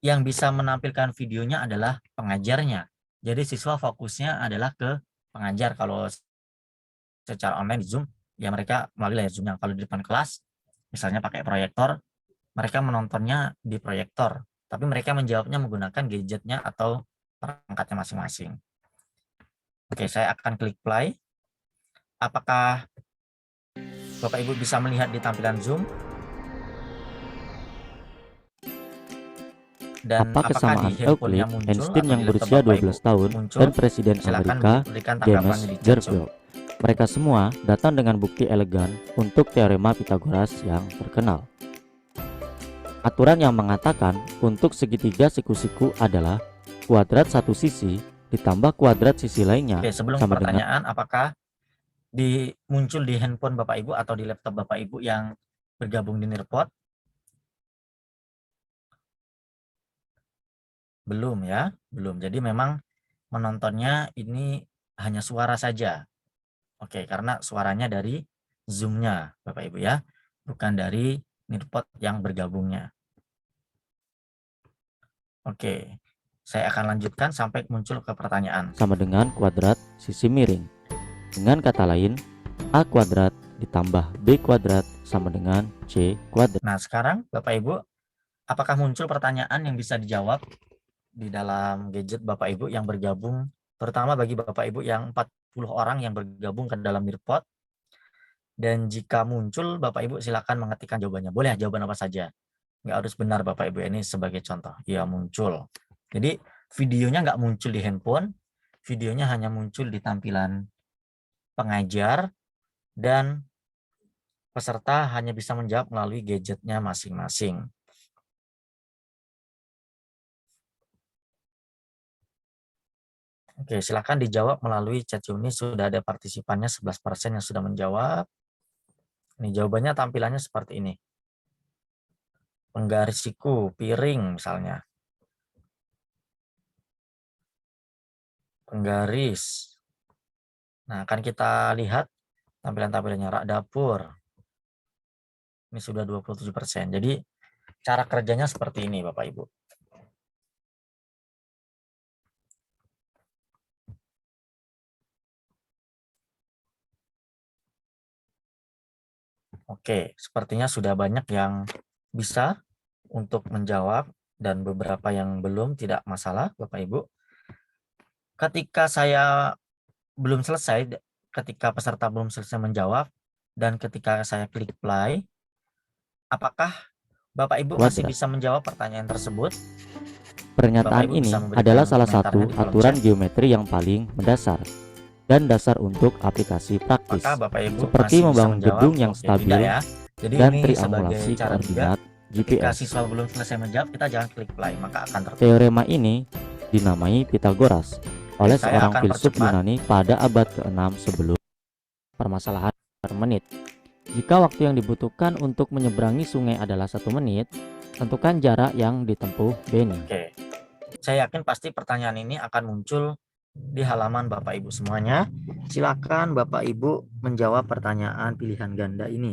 yang bisa menampilkan videonya adalah pengajarnya. Jadi siswa fokusnya adalah ke pengajar. Kalau secara online di Zoom, ya mereka melalui layar Zoom. Yang kalau di depan kelas, misalnya pakai proyektor, mereka menontonnya di proyektor. Tapi mereka menjawabnya menggunakan gadgetnya atau perangkatnya masing-masing. Oke, saya akan klik play. Apakah Bapak Ibu bisa melihat di tampilan Zoom? Dan apa kesamaan di handphone yang Euclid, muncul Einstein atau yang di laptop berusia Bapak 12 Ibu tahun muncul? dan Presiden Silakan Amerika berikan James tanggapannya di chat Zoom. Garfield? Mereka semua datang dengan bukti elegan untuk teorema Pythagoras yang terkenal. Aturan yang mengatakan untuk segitiga siku-siku adalah kuadrat satu sisi ditambah kuadrat sisi lainnya Oke, sebelum sama dengan pertanyaan, apakah muncul di handphone Bapak Ibu atau di laptop Bapak Ibu yang bergabung di Nearpod? Belum ya, belum. Jadi memang menontonnya ini hanya suara saja. Oke, karena suaranya dari Zoom-nya Bapak Ibu ya, bukan dari Nearpod yang bergabungnya. Oke, saya akan lanjutkan sampai muncul ke pertanyaan. sama dengan kuadrat sisi miring. Dengan kata lain, A kuadrat ditambah B kuadrat sama dengan C kuadrat. Nah, sekarang Bapak Ibu, apakah muncul pertanyaan yang bisa dijawab di dalam gadget Bapak Ibu yang bergabung, terutama bagi Bapak Ibu yang 40 orang yang bergabung ke dalam Nearpod? Dan jika muncul, Bapak Ibu silakan mengetikkan jawabannya. Boleh jawaban apa saja. Nggak harus benar Bapak Ibu, ini sebagai contoh. Ya, muncul. Jadi videonya nggak muncul di handphone, videonya hanya muncul di tampilan pengajar, dan peserta hanya bisa menjawab melalui gadgetnya masing-masing. Oke, silakan dijawab melalui chat Juni. Sudah ada partisipannya 11% yang sudah menjawab. Ini jawabannya tampilannya seperti ini. Penggaris siku, piring misalnya. Penggaris. Nah, akan kita lihat tampilan-tampilannya. Rak dapur. Ini sudah 27%. Jadi cara kerjanya seperti ini Bapak Ibu. Oke, sepertinya sudah banyak yang bisa untuk menjawab dan beberapa yang belum, tidak masalah Bapak Ibu. Ketika saya belum selesai, ketika peserta belum selesai menjawab, dan ketika saya klik play, apakah Bapak Ibu masih Kuadrat. bisa menjawab pertanyaan tersebut? Pernyataan Bapak Ibu ini bisa memberikan adalah salah komentarnya satu di kolom aturan chat. geometri yang paling mendasar dan dasar untuk aplikasi praktis, Apakah Bapak Ibu seperti masih bisa membangun menjawab? gedung yang Oke, stabil tidak ya. Jadi dan ini triangulasi sebagai cara juga, koordinat ketika GPS. siswa belum selesai menjawab, kita jangan klik play, maka akan tertutup. Teorema ini dinamai Pythagoras oleh Saya seorang akan filsuf percepat. Yunani pada abad ke-6 sebelum permasalahan per menit. Jika waktu yang dibutuhkan untuk menyeberangi sungai adalah 1 menit, tentukan jarak yang ditempuh Benny. Oke, saya yakin pasti pertanyaan ini akan muncul di halaman Bapak Ibu semuanya. Silakan Bapak Ibu menjawab pertanyaan pilihan ganda ini.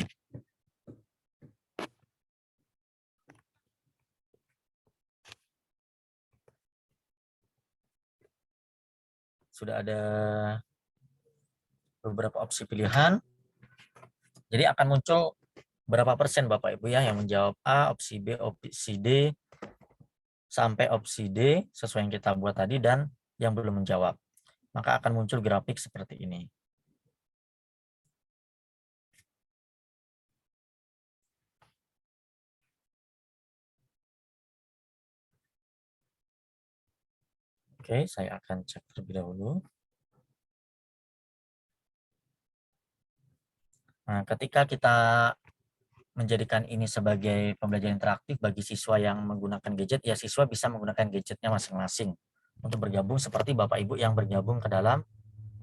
Sudah ada beberapa opsi pilihan. Jadi akan muncul berapa persen Bapak Ibu ya yang menjawab A, opsi B, opsi D, sampai opsi D sesuai yang kita buat tadi, dan yang belum menjawab. Maka akan muncul grafik seperti ini. Oke, saya akan cek terlebih dahulu. Nah, ketika kita menjadikan ini sebagai pembelajaran interaktif bagi siswa yang menggunakan gadget, ya siswa bisa menggunakan gadgetnya masing-masing untuk bergabung seperti Bapak Ibu yang bergabung ke dalam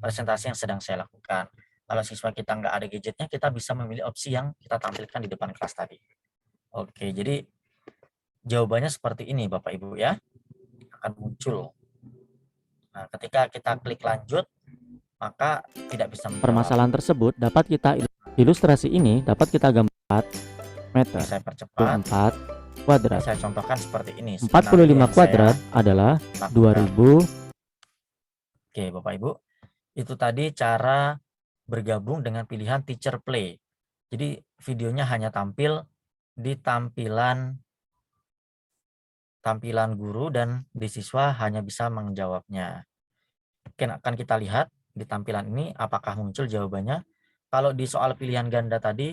presentasi yang sedang saya lakukan. Kalau siswa kita nggak ada gadgetnya, kita bisa memilih opsi yang kita tampilkan di depan kelas tadi. Oke, jadi jawabannya seperti ini Bapak Ibu ya, akan muncul. Nah, ketika kita klik lanjut, maka tidak bisa menjawab. Permasalahan tersebut dapat kita ilustrasi ini dapat kita gambar 4 meter. Saya percepat. 24 kuadrat. Saya contohkan seperti ini. 45 kuadrat adalah 2000. Oke, Bapak Ibu. Itu tadi cara bergabung dengan pilihan teacher play. Jadi videonya hanya tampil di tampilan guru dan di siswa hanya bisa menjawabnya. Mungkin akan kita lihat di tampilan ini apakah muncul jawabannya. Kalau di soal pilihan ganda tadi,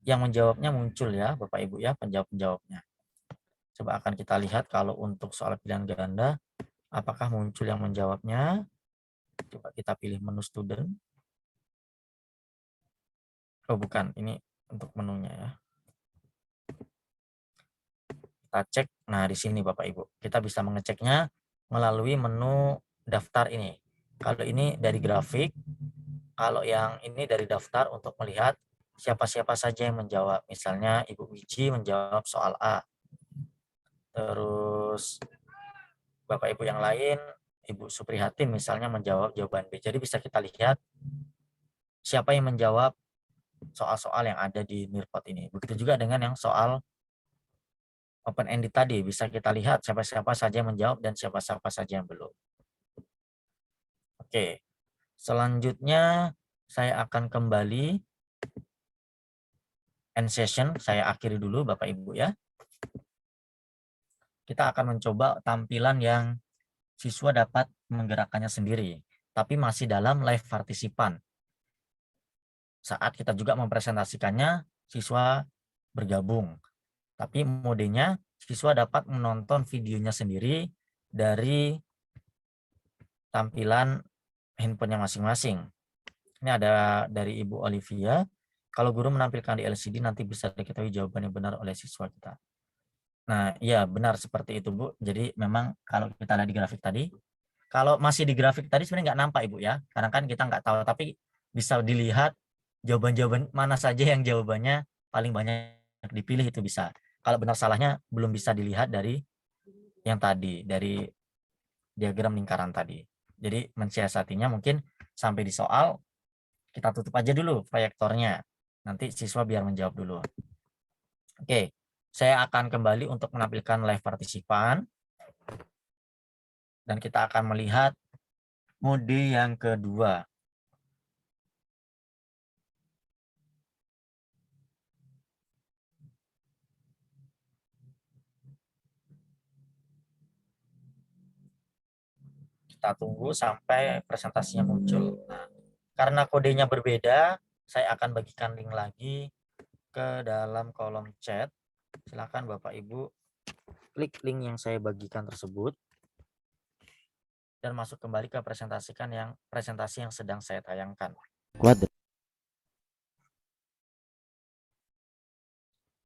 yang menjawabnya muncul ya Bapak Ibu ya, penjawab-penjawabnya. Coba akan kita lihat kalau untuk soal pilihan ganda, apakah muncul yang menjawabnya. Coba kita pilih menu student. Oh bukan, ini untuk menunya ya. Kita cek, nah di sini Bapak Ibu. Kita bisa mengeceknya melalui menu daftar ini. Kalau ini dari grafik, kalau yang ini dari daftar untuk melihat siapa-siapa saja yang menjawab. Misalnya Ibu Wiji menjawab soal A. Terus Bapak Ibu yang lain, Ibu Suprihatin misalnya menjawab jawaban B. Jadi bisa kita lihat siapa yang menjawab soal-soal yang ada di Nirpot ini. Begitu juga dengan yang soal open ended tadi, bisa kita lihat siapa-siapa saja yang menjawab dan siapa-siapa saja yang belum. Oke, selanjutnya saya akan kembali end session, saya akhiri dulu Bapak Ibu ya. Kita akan mencoba tampilan yang siswa dapat menggerakkannya sendiri, tapi masih dalam live partisipan. Saat kita juga mempresentasikannya, siswa bergabung. Tapi modenya siswa dapat menonton videonya sendiri dari tampilan handphonenya masing-masing. Ini ada dari Ibu Olivia. Kalau guru menampilkan di LCD nanti bisa diketahui jawaban yang benar oleh siswa kita. Nah, iya benar seperti itu Bu. Jadi memang kalau kita lihat di grafik tadi, kalau masih di grafik tadi sebenarnya nggak nampak Ibu ya, karena kan kita nggak tahu. Tapi bisa dilihat jawaban-jawaban mana saja yang jawabannya paling banyak dipilih itu bisa. Kalau benar salahnya belum bisa dilihat dari yang tadi, dari diagram lingkaran tadi. Jadi mensiasatinya mungkin sampai di soal kita tutup aja dulu proyektornya. Nanti siswa biar menjawab dulu. Oke, saya akan kembali untuk menampilkan live partisipan. Dan kita akan melihat mode yang kedua. Kita tunggu sampai presentasinya muncul. Nah, karena kodenya berbeda, saya akan bagikan link lagi ke dalam kolom chat. Silakan Bapak Ibu klik link yang saya bagikan tersebut dan masuk kembali ke presentasi yang sedang saya tayangkan. Kuadrat.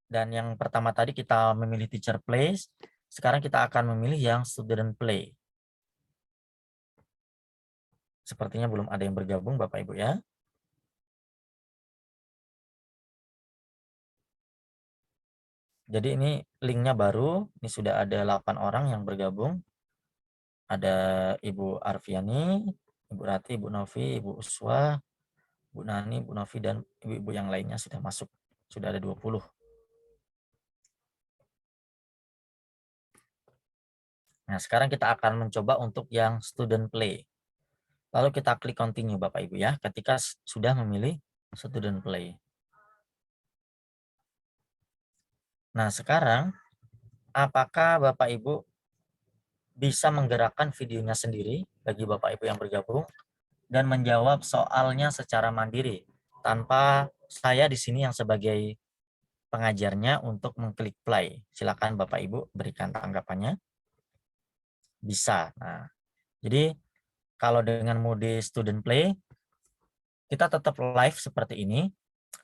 Dan yang pertama tadi kita memilih teacher place, sekarang kita akan memilih yang student play. Sepertinya belum ada yang bergabung Bapak Ibu ya. Jadi ini linknya baru, ini sudah ada 8 orang yang bergabung. Ada Ibu Arfiani, Ibu Rati, Ibu Novi, Ibu Uswa, Bu Nani, Bu Novi, dan ibu-ibu yang lainnya sudah masuk. Sudah ada 20. Nah, sekarang kita akan mencoba untuk yang student play. Lalu kita klik continue Bapak Ibu ya, ketika sudah memilih student play. Nah, sekarang apakah Bapak Ibu bisa menggerakkan videonya sendiri bagi Bapak Ibu yang bergabung dan menjawab soalnya secara mandiri tanpa saya di sini yang sebagai pengajarnya untuk mengklik play. Silakan Bapak Ibu berikan tanggapannya. Bisa. Nah, jadi kalau dengan mode student play kita tetap live seperti ini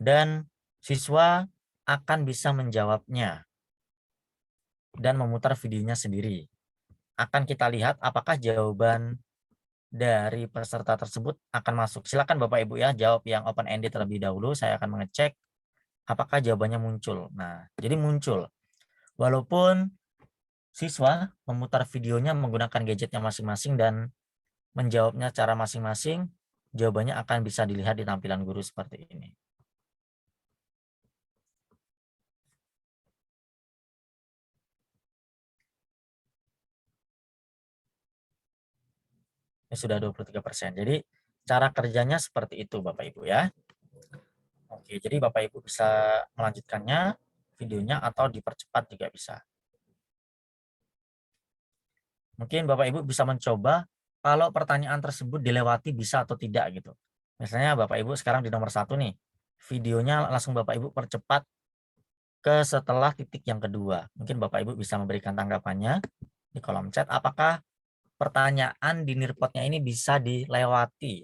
dan siswa akan bisa menjawabnya dan memutar videonya sendiri. Akan kita lihat apakah jawaban dari peserta tersebut akan masuk. Silakan Bapak Ibu ya jawab yang open ended terlebih dahulu. Saya akan mengecek apakah jawabannya muncul. Nah, jadi muncul. Walaupun siswa memutar videonya menggunakan gadgetnya masing-masing dan menjawabnya cara masing-masing, jawabannya akan bisa dilihat di tampilan guru seperti ini. Ini sudah 23%. Jadi cara kerjanya seperti itu Bapak Ibu ya. Oke, jadi Bapak Ibu bisa melanjutkannya videonya atau dipercepat juga bisa. Mungkin Bapak Ibu bisa mencoba kalau pertanyaan tersebut dilewati bisa atau tidak gitu. Misalnya Bapak Ibu sekarang di nomor 1 nih, videonya langsung Bapak Ibu percepat ke setelah titik yang kedua. Mungkin Bapak Ibu bisa memberikan tanggapannya di kolom chat. Apakah pertanyaan di nirpotnya ini bisa dilewati?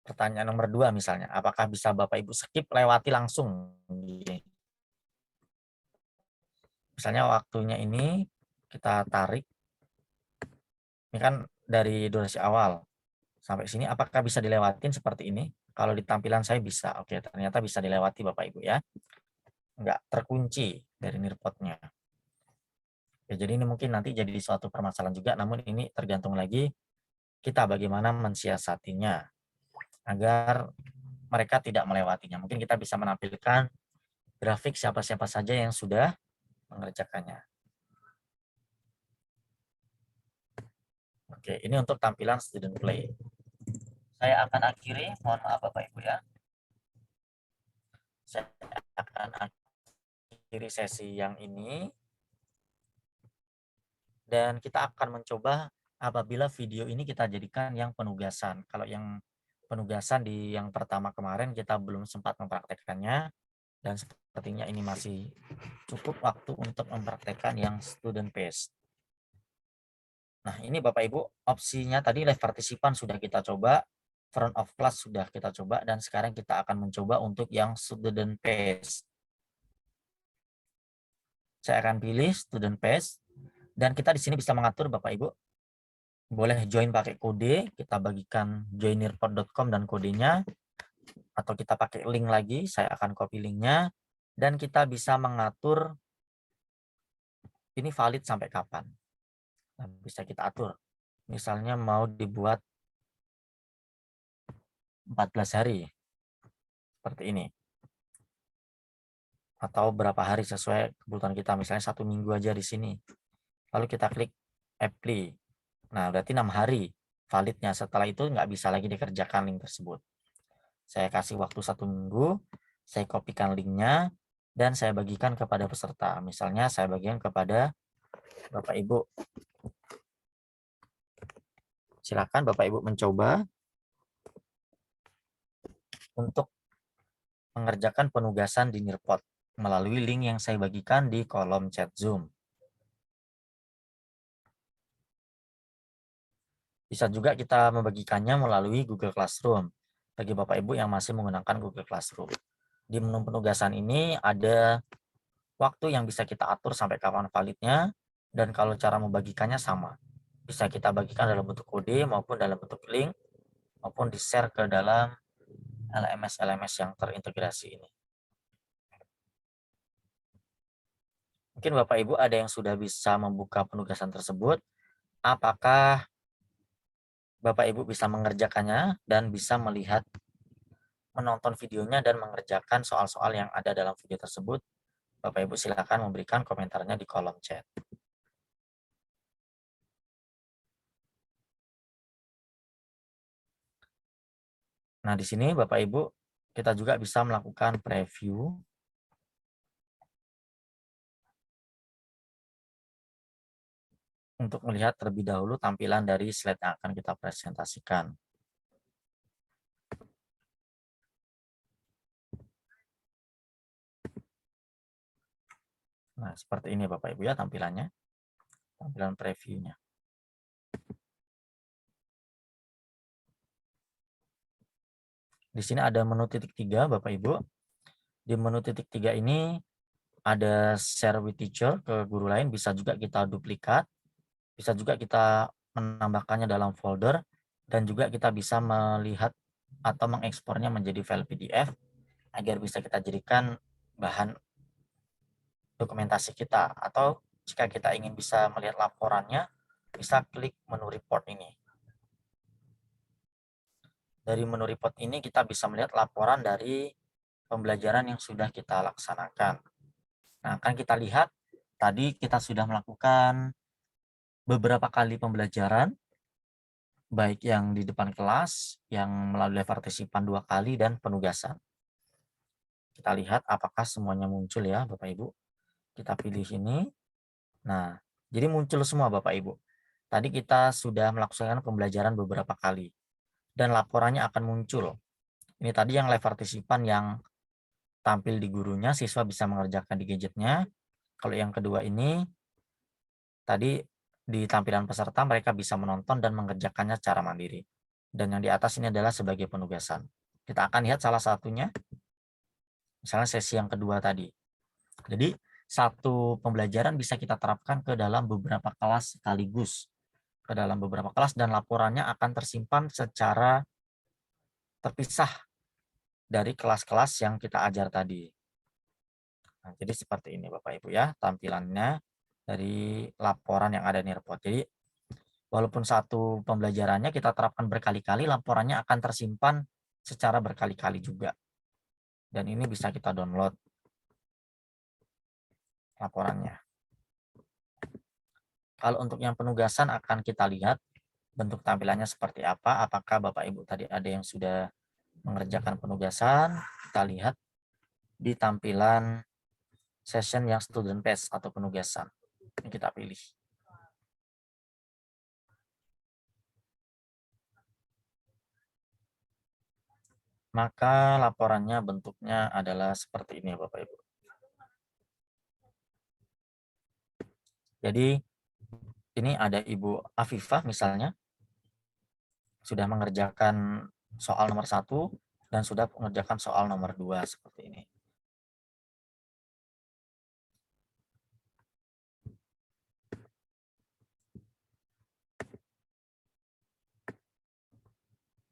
Pertanyaan nomor 2 misalnya, apakah bisa Bapak Ibu skip lewati langsung? Gini. Misalnya waktunya ini kita tarik, ini kan dari durasi awal sampai sini, apakah bisa dilewatin seperti ini? Kalau di tampilan saya bisa, oke ternyata bisa dilewati Bapak Ibu ya. Nggak terkunci dari nirpotnya. Ya, jadi ini mungkin nanti jadi suatu permasalahan juga, namun ini tergantung lagi kita bagaimana mensiasatinya agar mereka tidak melewatinya. Mungkin kita bisa menampilkan grafik siapa-siapa saja yang sudah mengerjakannya. Oke, ini untuk tampilan student play. Saya akan akhiri, mohon maaf Bapak Ibu ya. Saya akan akhiri sesi yang ini. Dan kita akan mencoba apabila video ini kita jadikan yang penugasan. Kalau yang penugasan di yang pertama kemarin kita belum sempat mempraktekkannya. Dan sepertinya ini masih cukup waktu untuk mempraktekkan yang student based. Nah, ini Bapak Ibu, opsinya tadi live partisipan sudah kita coba, front of class sudah kita coba, dan sekarang kita akan mencoba untuk yang student based. Saya akan pilih student based, dan kita di sini bisa mengatur Bapak Ibu. Boleh join pakai kode, kita bagikan joinirport.com dan kodenya, atau kita pakai link lagi, saya akan copy linknya, dan kita bisa mengatur ini valid sampai kapan. Nah, bisa kita atur. Misalnya mau dibuat 14 hari. Seperti ini. Atau berapa hari sesuai kebutuhan kita. Misalnya 1 minggu aja di sini. Lalu kita klik apply. Nah, berarti 6 hari validnya. Setelah itu nggak bisa lagi dikerjakan link tersebut. Saya kasih waktu 1 minggu. Saya kopikan linknya. Dan saya bagikan kepada peserta. Misalnya saya bagikan kepada Bapak Ibu. Silakan Bapak Ibu mencoba untuk mengerjakan penugasan di Nirpot melalui link yang saya bagikan di kolom chat Zoom. Bisa juga kita membagikannya melalui Google Classroom bagi Bapak Ibu yang masih menggunakan Google Classroom. Di menu penugasan ini ada waktu yang bisa kita atur sampai kapan validnya, dan kalau cara membagikannya sama. Bisa kita bagikan dalam bentuk kode maupun dalam bentuk link, maupun di-share ke dalam LMS yang terintegrasi ini. Mungkin Bapak Ibu ada yang sudah bisa membuka penugasan tersebut. Apakah Bapak Ibu bisa mengerjakannya dan bisa melihat, menonton videonya dan mengerjakan soal-soal yang ada dalam video tersebut? Bapak Ibu silakan memberikan komentarnya di kolom chat. Nah, di sini Bapak Ibu kita juga bisa melakukan preview. Untuk melihat terlebih dahulu tampilan dari slide yang akan kita presentasikan. Nah, seperti ini Bapak Ibu ya tampilannya. Tampilan previewnya. Di sini ada menu titik 3 Bapak Ibu. Di menu titik 3 ini ada share with teacher ke guru lain, bisa juga kita duplikat, bisa juga kita menambahkannya dalam folder, dan juga kita bisa melihat atau mengekspornya menjadi file PDF agar bisa kita jadikan bahan dokumentasi kita, atau jika kita ingin bisa melihat laporannya, bisa klik menu report ini. Dari menu report ini kita bisa melihat laporan dari pembelajaran yang sudah kita laksanakan. Nah, akan kita lihat tadi kita sudah melakukan beberapa kali pembelajaran, baik yang di depan kelas, yang melalui partisipan 2 kali, dan penugasan. Kita lihat apakah semuanya muncul ya Bapak Ibu. Kita pilih ini. Nah, jadi muncul semua Bapak Ibu. Tadi kita sudah melaksanakan pembelajaran beberapa kali. Dan laporannya akan muncul. Ini tadi yang live partisipan yang tampil di gurunya, siswa bisa mengerjakan di gadgetnya. Kalau yang kedua ini, tadi di tampilan peserta mereka bisa menonton dan mengerjakannya secara mandiri. Dan yang di atas ini adalah sebagai penugasan. Kita akan lihat salah satunya, misalnya sesi yang kedua tadi. Jadi satu pembelajaran bisa kita terapkan ke dalam beberapa kelas sekaligus. Ke dalam beberapa kelas dan laporannya akan tersimpan secara terpisah dari kelas-kelas yang kita ajar tadi. Nah, jadi seperti ini Bapak Ibu ya tampilannya dari laporan yang ada di Nearpod. Jadi walaupun satu pembelajarannya kita terapkan berkali-kali, laporannya akan tersimpan secara berkali-kali juga. Dan ini bisa kita download laporannya. Kalau untuk yang penugasan akan kita lihat bentuk tampilannya seperti apa. Apakah Bapak Ibu tadi ada yang sudah mengerjakan penugasan? Kita lihat di tampilan session yang student base atau penugasan. Ini kita pilih. Maka laporannya bentuknya adalah seperti ini Bapak Ibu. Jadi ini ada Ibu Afifah misalnya, sudah mengerjakan soal nomor 1 dan sudah mengerjakan soal nomor 2 seperti ini.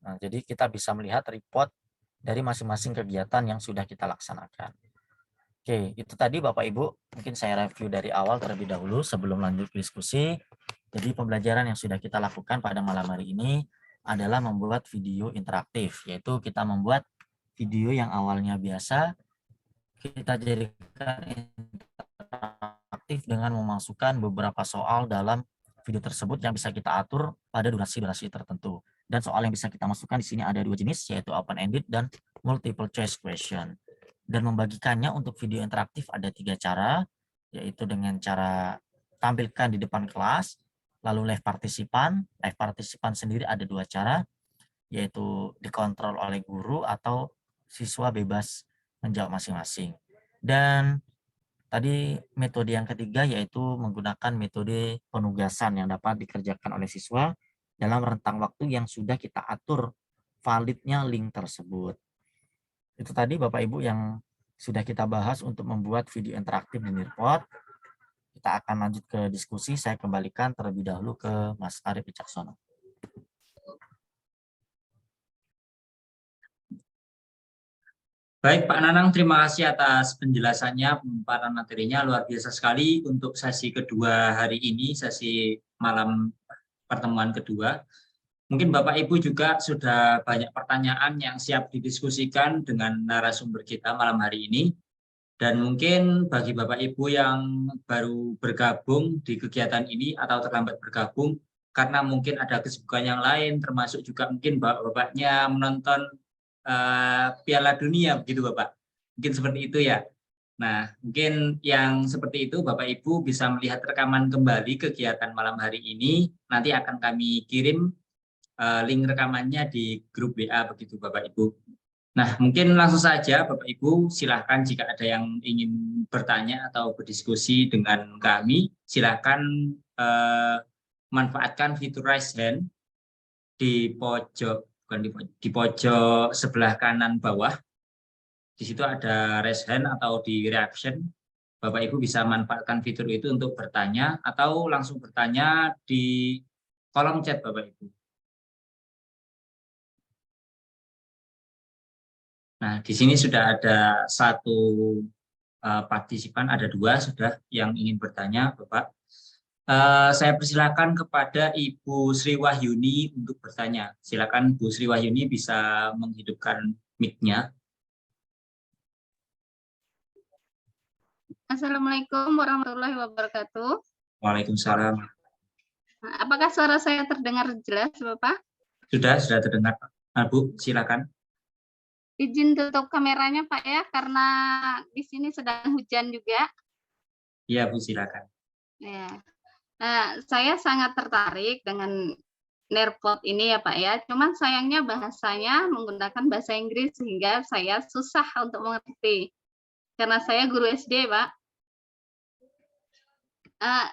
Nah, jadi kita bisa melihat report dari masing-masing kegiatan yang sudah kita laksanakan. Oke, itu tadi Bapak Ibu, mungkin saya review dari awal terlebih dahulu sebelum lanjut diskusi. Jadi pembelajaran yang sudah kita lakukan pada malam hari ini adalah membuat video interaktif, yaitu kita membuat video yang awalnya biasa, kita jadikan interaktif dengan memasukkan beberapa soal dalam video tersebut yang bisa kita atur pada durasi-durasi tertentu. Dan soal yang bisa kita masukkan di sini ada 2 jenis, yaitu open-ended dan multiple choice question. Dan membagikannya untuk video interaktif ada 3 cara, yaitu dengan cara tampilkan di depan kelas, lalu live partisipan. Live partisipan sendiri ada 2 cara, yaitu dikontrol oleh guru atau siswa bebas menjawab masing-masing. Dan tadi metode yang ketiga yaitu menggunakan metode penugasan yang dapat dikerjakan oleh siswa dalam rentang waktu yang sudah kita atur validnya link tersebut. Itu tadi Bapak Ibu yang sudah kita bahas untuk membuat video interaktif di Nearpod. Kita akan lanjut ke diskusi. Saya kembalikan terlebih dahulu ke Mas Arief Wicaksono. Baik Pak Nanang, terima kasih atas penjelasannya, pemaparan materinya luar biasa sekali untuk sesi kedua hari ini, sesi malam pertemuan kedua. Mungkin Bapak Ibu juga sudah banyak pertanyaan yang siap didiskusikan dengan narasumber kita malam hari ini. Dan mungkin bagi Bapak Ibu yang baru bergabung di kegiatan ini atau terlambat bergabung, karena mungkin ada kesibukan yang lain, termasuk juga mungkin Bapak-Bapaknya menonton Piala Dunia, begitu Bapak. Mungkin seperti itu ya. Nah, mungkin yang seperti itu Bapak Ibu bisa melihat rekaman kembali kegiatan malam hari ini. Nanti akan kami kirim link rekamannya di grup WA begitu Bapak Ibu. Nah, mungkin langsung saja Bapak Ibu, silahkan jika ada yang ingin bertanya atau berdiskusi dengan kami, silahkan manfaatkan fitur raise hand di pojok, bukan di pojok sebelah kanan bawah. Di situ ada raise hand atau di reaction. Bapak Ibu bisa manfaatkan fitur itu untuk bertanya atau langsung bertanya di kolom chat Bapak Ibu. Nah, di sini sudah ada satu partisipan, ada 2 sudah yang ingin bertanya, Bapak. Saya persilakan kepada Ibu Sri Wahyuni untuk bertanya. Silakan Bu Sri Wahyuni bisa menghidupkan mic-nya. Assalamualaikum warahmatullahi wabarakatuh. Waalaikumsalam. Apakah suara saya terdengar jelas, Bapak? Sudah terdengar, Pak. Bu, silakan. Izin tutup kameranya, Pak ya, karena di sini sedang hujan juga. Iya, Bu, silakan. Ya. Saya sangat tertarik dengan Nearpod ini ya, Pak ya. Cuman sayangnya bahasanya menggunakan bahasa Inggris sehingga saya susah untuk mengerti. Karena saya guru SD, Pak.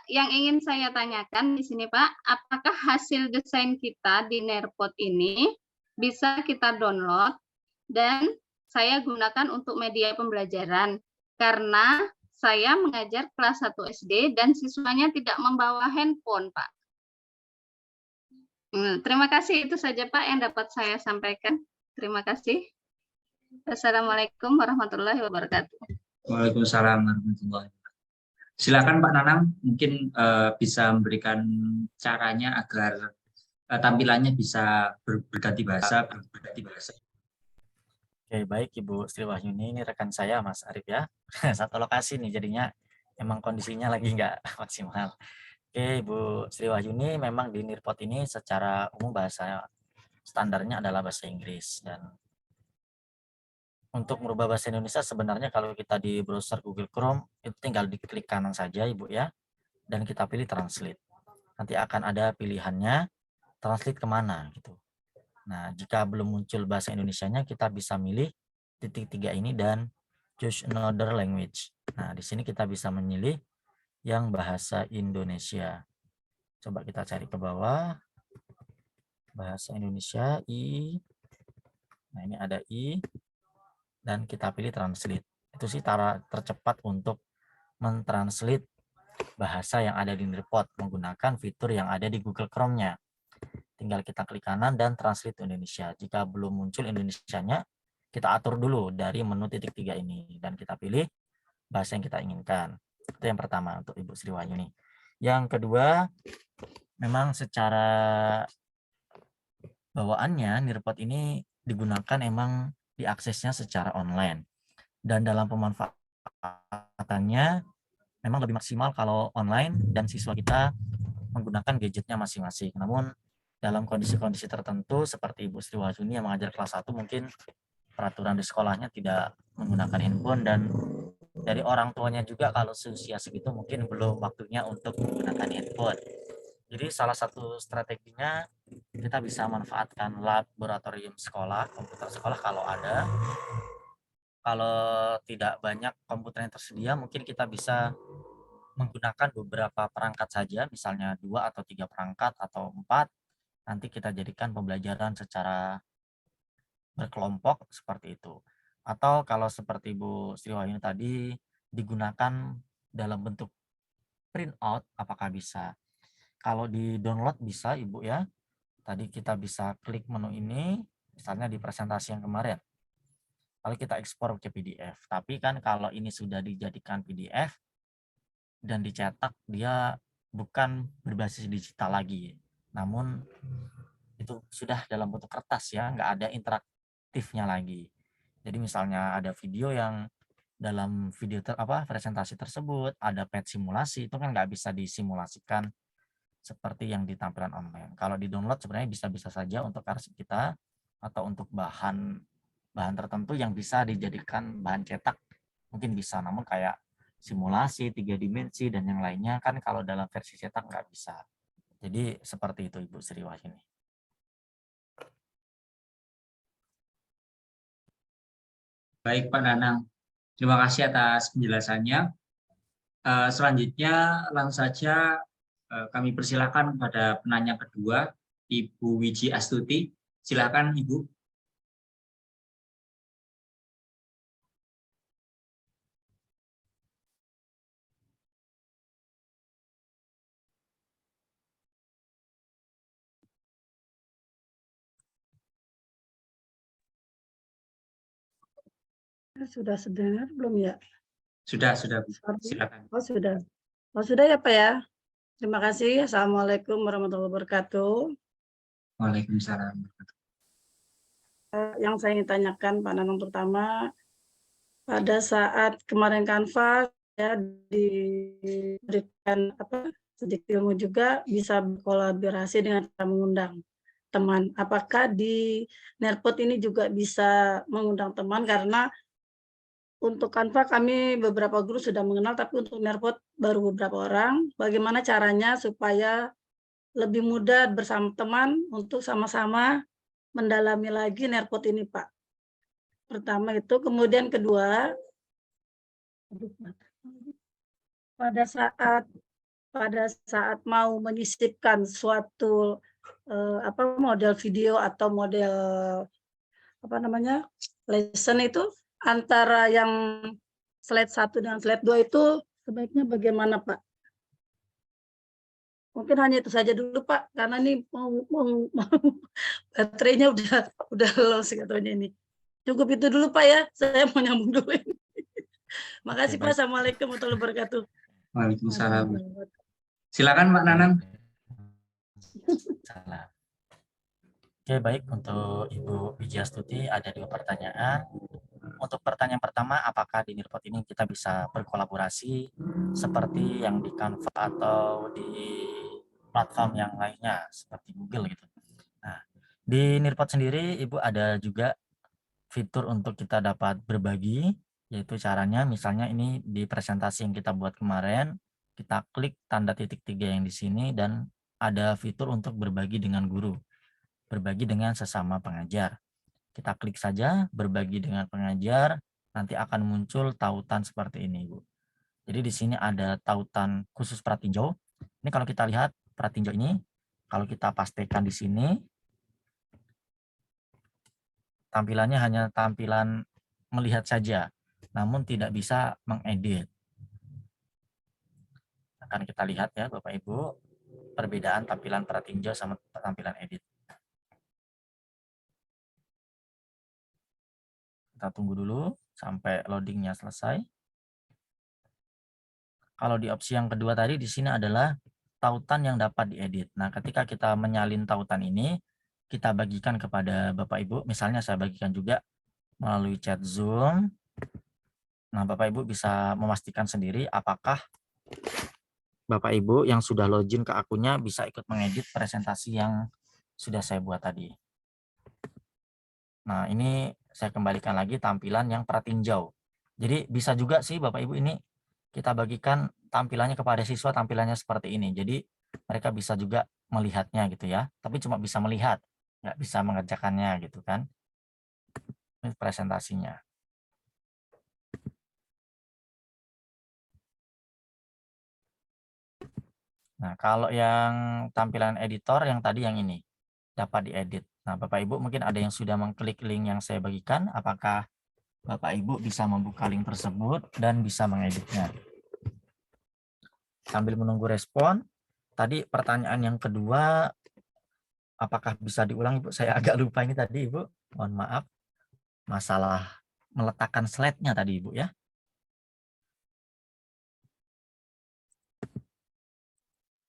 Yang ingin saya tanyakan di sini Pak, apakah hasil desain kita di Nerpot ini bisa kita download dan saya gunakan untuk media pembelajaran? Karena saya mengajar kelas 1 SD dan siswanya tidak membawa handphone, Pak. Terima kasih, itu saja Pak yang dapat saya sampaikan. Terima kasih. Assalamualaikum warahmatullahi wabarakatuh. Waalaikumsalam warahmatullahi wabarakatuh. Silakan Pak Nanang, mungkin bisa memberikan caranya agar tampilannya bisa berganti bahasa. Oke, baik Ibu Sri Wahyuni, ini rekan saya Mas Arif ya. Satu lokasi nih, jadinya emang kondisinya lagi nggak maksimal. Oke, Ibu Sri Wahyuni, memang di Nirpot ini secara umum bahasa standarnya adalah bahasa Inggris. Dan untuk merubah bahasa Indonesia sebenarnya kalau kita di browser Google Chrome, itu tinggal diklik kanan saja Ibu ya, dan kita pilih translate. Nanti akan ada pilihannya translate kemana gitu. Nah, jika belum muncul bahasa Indonesianya, kita bisa milih titik 3 ini dan choose another language. Nah, di sini kita bisa memilih yang bahasa Indonesia. Coba kita cari ke bawah. Bahasa Indonesia, I. Nah, ini ada I. Dan kita pilih translate. Itu sih cara tercepat untuk mentranslate bahasa yang ada di Nirpot menggunakan fitur yang ada di Google Chrome-nya. Tinggal kita klik kanan dan translate to Indonesia. Jika belum muncul Indonesianya, kita atur dulu dari menu titik 3 ini dan kita pilih bahasa yang kita inginkan. Itu yang pertama untuk Ibu Sri Wahyuni. Yang kedua, memang secara bawaannya Nirpot ini digunakan emang diaksesnya secara online. Dan dalam pemanfaatannya memang lebih maksimal kalau online dan siswa kita menggunakan gadgetnya masing-masing. Namun dalam kondisi-kondisi tertentu seperti Ibu Sri Wahyuni yang mengajar kelas 1 mungkin peraturan di sekolahnya tidak menggunakan handphone dan dari orang tuanya juga kalau seusia segitu mungkin belum waktunya untuk menggunakan handphone. Jadi salah satu strateginya kita bisa manfaatkan laboratorium sekolah, komputer sekolah kalau ada. Kalau tidak banyak komputer yang tersedia, mungkin kita bisa menggunakan beberapa perangkat saja, misalnya 2 atau 3 perangkat atau 4. Nanti kita jadikan pembelajaran secara berkelompok seperti itu. Atau kalau seperti Bu Sri Wahyuni tadi digunakan dalam bentuk printout, apakah bisa? Kalau di download bisa Ibu ya. Tadi kita bisa klik menu ini, misalnya di presentasi yang kemarin. Lalu kita ekspor ke PDF. Tapi kan kalau ini sudah dijadikan PDF dan dicetak, dia bukan berbasis digital lagi. Namun itu sudah dalam bentuk kertas ya, nggak ada interaktifnya lagi. Jadi misalnya ada video yang dalam video presentasi tersebut ada pet simulasi, itu kan nggak bisa disimulasikan seperti yang di tampilan online. Kalau di download sebenarnya bisa-bisa saja untuk arsip kita atau untuk bahan tertentu yang bisa dijadikan bahan cetak mungkin bisa, namun kayak simulasi 3 dimensi dan yang lainnya kan kalau dalam versi cetak nggak bisa. Jadi seperti itu Ibu Sri Wahyuni. Baik Pak Nanang, terima kasih atas penjelasannya. Selanjutnya langsung saja kami persilakan pada penanya kedua, Ibu Wiji Astuti. Silakan Ibu. Sudah sedengar belum ya? Sudah Bu. Silakan. Oh sudah. Oh sudah ya Pak ya. Terima kasih. Assalamualaikum warahmatullahi wabarakatuh. Waalaikumsalam. Yang saya ingin tanyakan Pak Nanang pertama, pada saat kemarin Canva ya diberikan sedikit ilmu juga bisa berkolaborasi dengan cara mengundang teman. Apakah di Nerpot ini juga bisa mengundang teman karena untuk Canva kami beberapa guru sudah mengenal, tapi untuk Nerpot baru beberapa orang. Bagaimana caranya supaya lebih mudah bersama teman untuk sama-sama mendalami lagi Nerpot ini, Pak? Pertama itu, kemudian kedua, pada saat pada saat mau menyisipkan suatu model video atau model lesson itu antara yang slide 1 dengan slide 2 itu sebaiknya bagaimana, Pak? Mungkin hanya itu saja dulu, Pak, karena ini mau baterainya udah loss katanya ini. Cukup itu dulu, Pak, ya. Saya mau nyambung dulu ini. Makasih, Pak. baik. Assalamualaikum warahmatullahi wabarakatuh. Waalaikumsalam. Silakan Mbak Nanang. Salah. Oke, baik. Untuk Ibu Wijiastuti ada 2 pertanyaan. Untuk pertanyaan pertama, apakah di Nirpot ini kita bisa berkolaborasi seperti yang di Canva atau di platform yang lainnya seperti Google gitu. Nah, di Nirpot sendiri Ibu ada juga fitur untuk kita dapat berbagi, yaitu caranya misalnya ini di presentasi yang kita buat kemarin, kita klik tanda titik 3 yang di sini dan ada fitur untuk berbagi dengan guru, berbagi dengan sesama pengajar. Kita klik saja berbagi dengan pengajar, nanti akan muncul tautan seperti ini, Bu. Jadi di sini ada tautan khusus pratinjau. Ini kalau kita lihat pratinjau ini, kalau kita pastikan di sini, tampilannya hanya tampilan melihat saja, namun tidak bisa mengedit. Akan kita lihat ya Bapak Ibu, perbedaan tampilan pratinjau sama tampilan edit. Kita tunggu dulu sampai loadingnya selesai. Kalau di opsi yang kedua tadi di sini adalah tautan yang dapat diedit. Nah, ketika kita menyalin tautan ini, kita bagikan kepada Bapak Ibu. Misalnya saya bagikan juga melalui chat Zoom. Nah, Bapak Ibu bisa memastikan sendiri apakah Bapak Ibu yang sudah login ke akunnya bisa ikut mengedit presentasi yang sudah saya buat tadi. Nah, ini saya kembalikan lagi tampilan yang pratinjau. Jadi bisa juga sih Bapak Ibu ini kita bagikan tampilannya kepada siswa, tampilannya seperti ini. Jadi mereka bisa juga melihatnya gitu ya. Tapi cuma bisa melihat, nggak bisa mengerjakannya gitu kan. Ini presentasinya. Nah, kalau yang tampilan editor yang tadi yang ini dapat diedit. Nah, Bapak Ibu mungkin ada yang sudah mengklik link yang saya bagikan. Apakah Bapak Ibu bisa membuka link tersebut dan bisa mengeditnya? Sambil menunggu respon, tadi pertanyaan yang kedua, apakah bisa diulang Ibu? Saya agak lupa ini tadi Ibu, mohon maaf. Masalah meletakkan slide-nya tadi Ibu ya.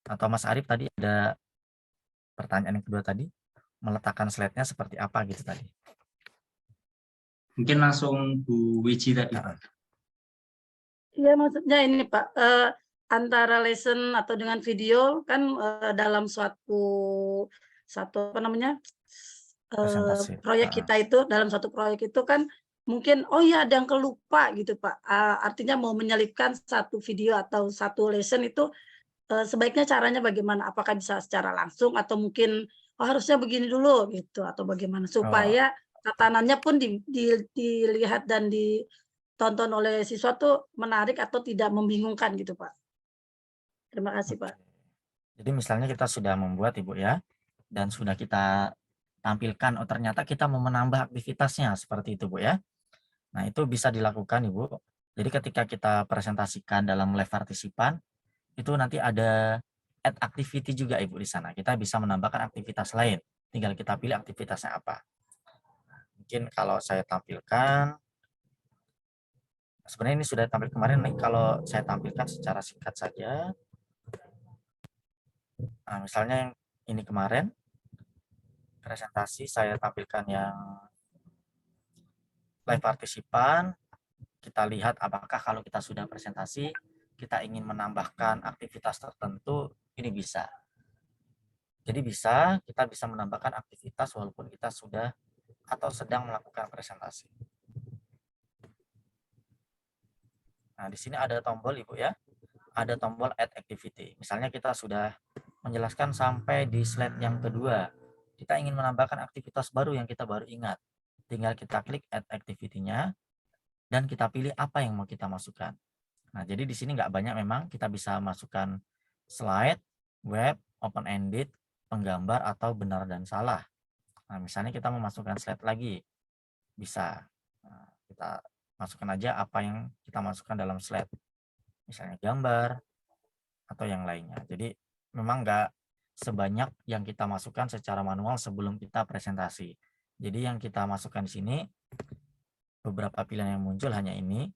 Atau Mas Arif tadi ada pertanyaan yang kedua tadi, meletakkan slide-nya seperti apa gitu tadi. Mungkin langsung Bu Wiji tadi. Iya, maksudnya ini Pak, antara lesson atau dengan video kan dalam suatu Presentasi. proyek kita itu, dalam satu proyek itu kan mungkin oh ya ada yang kelupa gitu Pak. Artinya mau menyelipkan satu video atau satu lesson itu sebaiknya caranya bagaimana? Apakah bisa secara langsung atau mungkin harusnya begini dulu gitu atau bagaimana supaya tatanannya pun dilihat dan ditonton oleh siswa tuh menarik atau tidak membingungkan gitu Pak. Terima kasih Pak. Jadi misalnya kita sudah membuat Ibu ya, dan sudah kita tampilkan, oh ternyata kita mau menambah aktivitasnya seperti itu Bu ya. Nah itu bisa dilakukan Ibu. Jadi ketika kita presentasikan dalam live partisipan, itu nanti ada add activity juga Ibu di sana. Kita bisa menambahkan aktivitas lain. Tinggal kita pilih aktivitasnya apa. Mungkin kalau saya tampilkan, sebenarnya ini sudah tampil kemarin nih, kalau saya tampilkan secara singkat saja. Nah, misalnya yang ini kemarin, presentasi saya tampilkan yang live partisipan, kita lihat apakah kalau kita sudah presentasi, kita ingin menambahkan aktivitas tertentu, ini bisa. Jadi kita bisa menambahkan aktivitas walaupun kita sudah atau sedang melakukan presentasi. Nah, di sini ada tombol Ibu ya, ada tombol add activity. Misalnya kita sudah menjelaskan sampai di slide yang kedua, kita ingin menambahkan aktivitas baru yang kita baru ingat. Tinggal kita klik add activity-nya, dan kita pilih apa yang mau kita masukkan. Nah, jadi di sini nggak banyak memang, kita bisa masukkan slide, web, open-ended, penggambar, atau benar dan salah. Nah, misalnya kita memasukkan slide lagi, bisa. Nah, kita masukkan aja apa yang kita masukkan dalam slide. Misalnya gambar, atau yang lainnya. Jadi memang nggak sebanyak yang kita masukkan secara manual sebelum kita presentasi. Jadi yang kita masukkan di sini, beberapa pilihan yang muncul hanya ini,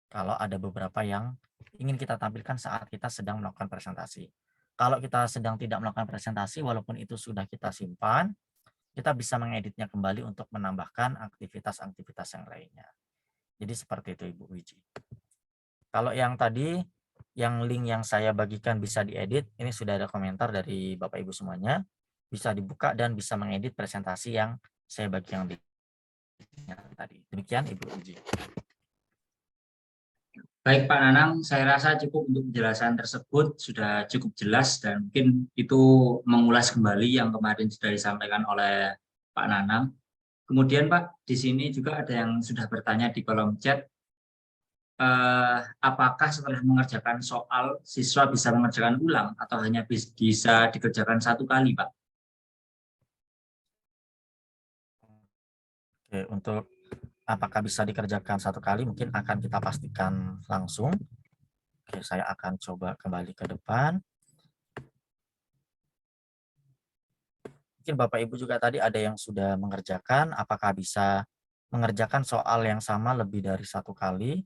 kalau ada beberapa yang ingin kita tampilkan saat kita sedang melakukan presentasi. Kalau kita sedang tidak melakukan presentasi, walaupun itu sudah kita simpan, kita bisa mengeditnya kembali untuk menambahkan aktivitas-aktivitas yang lainnya. Jadi seperti itu Ibu Wiji. Kalau yang tadi, yang link yang saya bagikan bisa diedit, ini sudah ada komentar dari Bapak Ibu semuanya, bisa dibuka dan bisa mengedit presentasi yang saya bagikan di tadi. Demikian Ibu Wiji. Baik Pak Nanang, saya rasa cukup untuk penjelasan tersebut sudah cukup jelas dan mungkin itu mengulas kembali yang kemarin sudah disampaikan oleh Pak Nanang. Kemudian Pak, di sini juga ada yang sudah bertanya di kolom chat, apakah setelah mengerjakan soal siswa bisa mengerjakan ulang atau hanya bisa dikerjakan satu kali Pak? Oke, untuk apakah bisa dikerjakan satu kali, mungkin akan kita pastikan langsung. Oke, saya akan coba kembali ke depan. Mungkin Bapak Ibu juga tadi ada yang sudah mengerjakan, apakah bisa mengerjakan soal yang sama lebih dari satu kali?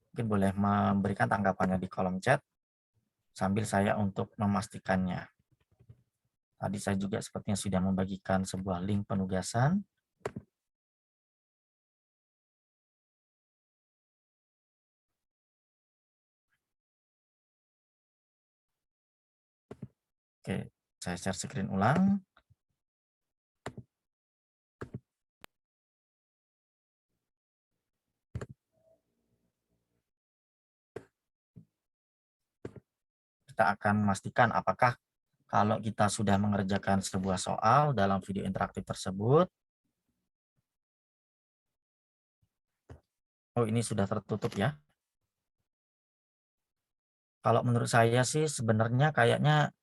Mungkin boleh memberikan tanggapannya di kolom chat, sambil saya untuk memastikannya. Tadi saya juga sepertinya sudah membagikan sebuah link penugasan. Oke, saya share screen ulang. Kita akan memastikan apakah kalau kita sudah mengerjakan sebuah soal dalam video interaktif tersebut. Oh, ini sudah tertutup ya. Kalau menurut saya sih sebenarnya kayaknya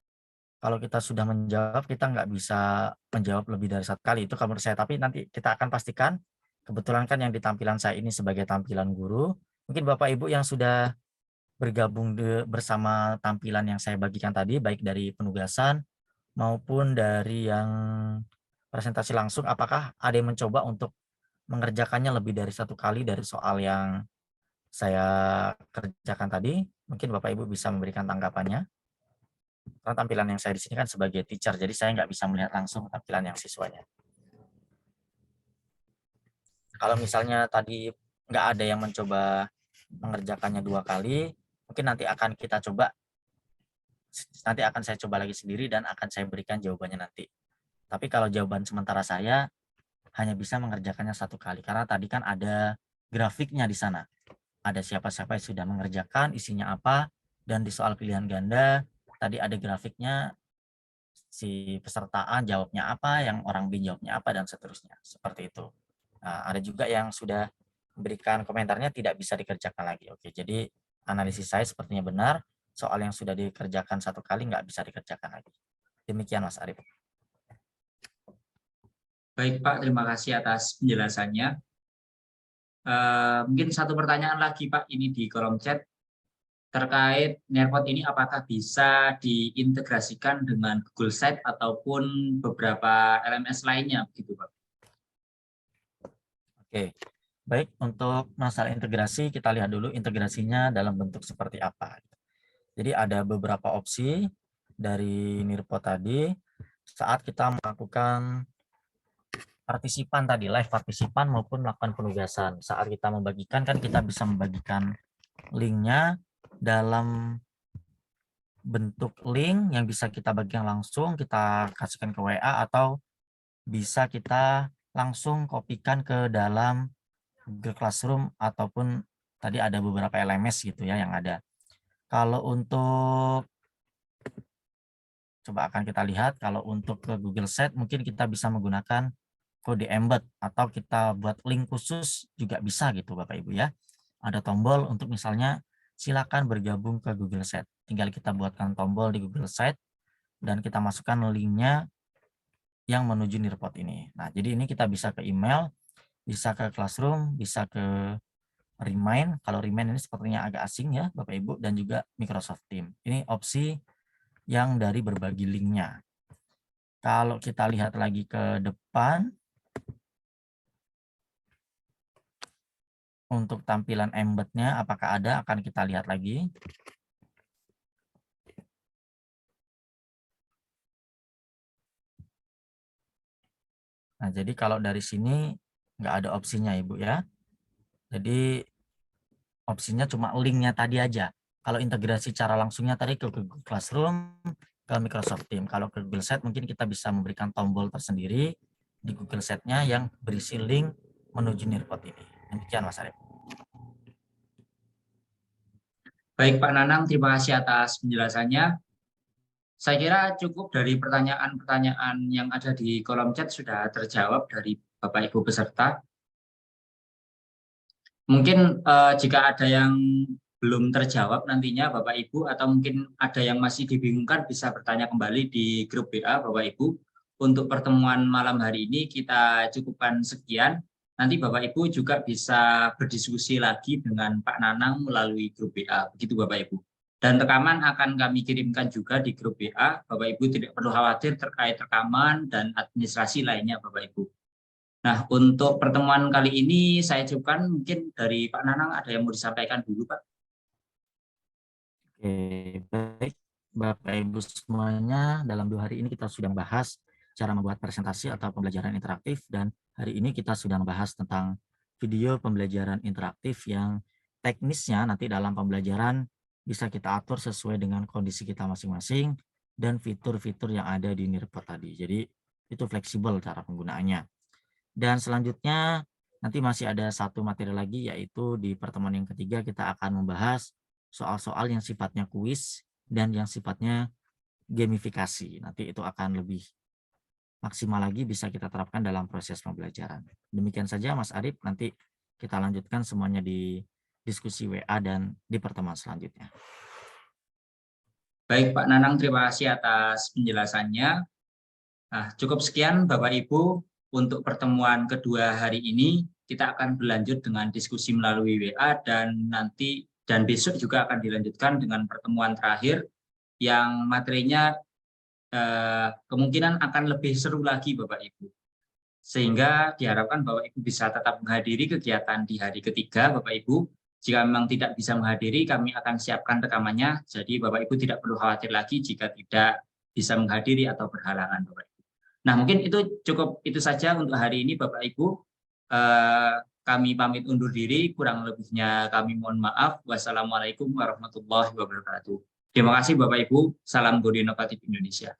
kalau kita sudah menjawab, kita nggak bisa menjawab lebih dari satu kali. Itu kalau menurut saya. Tapi nanti kita akan pastikan. Kebetulan kan yang di tampilan saya ini sebagai tampilan guru. Mungkin Bapak Ibu yang sudah bergabung bersama tampilan yang saya bagikan tadi, baik dari penugasan maupun dari yang presentasi langsung, apakah ada yang mencoba untuk mengerjakannya lebih dari satu kali dari soal yang saya kerjakan tadi? Mungkin Bapak Ibu bisa memberikan tanggapannya. Karena tampilan yang saya di sini kan sebagai teacher, jadi saya nggak bisa melihat langsung tampilan yang siswanya. Kalau misalnya tadi nggak ada yang mencoba mengerjakannya 2 kali, mungkin nanti akan saya coba lagi sendiri dan akan saya berikan jawabannya nanti. Tapi kalau jawaban sementara saya hanya bisa mengerjakannya 1 kali, karena tadi kan ada grafiknya di sana. Ada siapa-siapa yang sudah mengerjakan, isinya apa, dan di soal pilihan ganda, tadi ada grafiknya, si peserta A jawabnya apa, yang orang B jawabnya apa, dan seterusnya. Seperti itu. Nah, ada juga yang sudah memberikan komentarnya tidak bisa dikerjakan lagi. Oke, jadi analisis saya sepertinya benar, soal yang sudah dikerjakan 1 kali nggak bisa dikerjakan lagi. Demikian Mas Arief. Baik Pak, terima kasih atas penjelasannya. Mungkin satu pertanyaan lagi Pak, ini di kolom chat. Terkait Nearpod ini apakah bisa diintegrasikan dengan Google Site ataupun beberapa LMS lainnya begitu Pak? Oke, baik, untuk masalah integrasi kita lihat dulu integrasinya dalam bentuk seperti apa. Jadi ada beberapa opsi dari Nearpod tadi saat kita melakukan partisipan tadi, live partisipan maupun melakukan penugasan. Saat kita membagikan kan kita bisa membagikan linknya dalam bentuk link yang bisa kita bagikan langsung, kita kasihkan ke WA, atau bisa kita langsung kopikan ke dalam Google Classroom, ataupun tadi ada beberapa LMS gitu ya yang ada. Kalau untuk, coba akan kita lihat, kalau untuk ke Google Sheet mungkin kita bisa menggunakan kode embed, atau kita buat link khusus juga bisa gitu Bapak Ibu ya. Ada tombol untuk misalnya silakan bergabung ke Google Sheet. tinggal kita buatkan tombol di Google Site dan kita masukkan linknya yang menuju Nearpod ini. Nah, jadi ini kita bisa ke email, bisa ke Classroom, bisa ke Remind. Kalau Remind ini sepertinya agak asing ya Bapak Ibu, dan juga Microsoft Teams. Ini opsi yang dari berbagi linknya. Kalau kita lihat lagi ke depan, untuk tampilan embed-nya apakah ada, akan kita lihat lagi. Nah, jadi kalau dari sini nggak ada opsinya Ibu ya. Jadi opsinya cuma linknya tadi aja. Kalau integrasi cara langsungnya tadi ke Google Classroom, ke Microsoft Teams. Kalau ke Google Site mungkin kita bisa memberikan tombol tersendiri di Google Site-nya yang berisi link menuju Nearpod ini. Demikian Mas Arif. Baik Pak Nanang, terima kasih atas penjelasannya. Saya kira cukup dari pertanyaan-pertanyaan yang ada di kolom chat sudah terjawab dari Bapak Ibu peserta. Mungkin jika ada yang belum terjawab nantinya Bapak Ibu, atau mungkin ada yang masih dibingungkan, bisa bertanya kembali di grup WA Bapak Ibu. Untuk pertemuan malam hari ini kita cukupkan sekian. Nanti Bapak Ibu juga bisa berdiskusi lagi dengan Pak Nanang melalui grup WA. Begitu Bapak Ibu. Dan rekaman akan kami kirimkan juga di grup WA. Bapak Ibu tidak perlu khawatir terkait rekaman dan administrasi lainnya Bapak Ibu. Nah, untuk pertemuan kali ini saya cukupkan. Mungkin dari Pak Nanang ada yang mau disampaikan dulu Pak. Oke, baik Bapak Ibu semuanya, dalam 2 hari ini kita sudah membahas cara membuat presentasi atau pembelajaran interaktif, dan hari ini kita sudah membahas tentang video pembelajaran interaktif yang teknisnya nanti dalam pembelajaran bisa kita atur sesuai dengan kondisi kita masing-masing dan fitur-fitur yang ada di Nearpod tadi. Jadi itu fleksibel cara penggunaannya. Dan selanjutnya nanti masih ada satu materi lagi, yaitu di pertemuan yang ketiga kita akan membahas soal-soal yang sifatnya kuis dan yang sifatnya gamifikasi. Nanti itu akan lebih maksimal lagi bisa kita terapkan dalam proses pembelajaran. Demikian saja Mas Arif, nanti kita lanjutkan semuanya di diskusi WA dan di pertemuan selanjutnya. Baik Pak Nanang, terima kasih atas penjelasannya. Nah, cukup sekian Bapak Ibu untuk pertemuan kedua hari ini. Kita akan berlanjut dengan diskusi melalui WA, dan besok juga akan dilanjutkan dengan pertemuan terakhir yang materinya kemungkinan akan lebih seru lagi Bapak Ibu. Sehingga diharapkan Bapak Ibu bisa tetap menghadiri kegiatan di hari ketiga Bapak Ibu. Jika memang tidak bisa menghadiri, kami akan siapkan rekamannya. Jadi Bapak Ibu tidak perlu khawatir lagi jika tidak bisa menghadiri atau berhalangan Bapak Ibu. Nah, mungkin itu saja untuk hari ini Bapak Ibu. Kami pamit undur diri, kurang lebihnya kami mohon maaf. Wassalamualaikum warahmatullahi wabarakatuh. Terima kasih Bapak Ibu, salam Guru Inovatif Indonesia.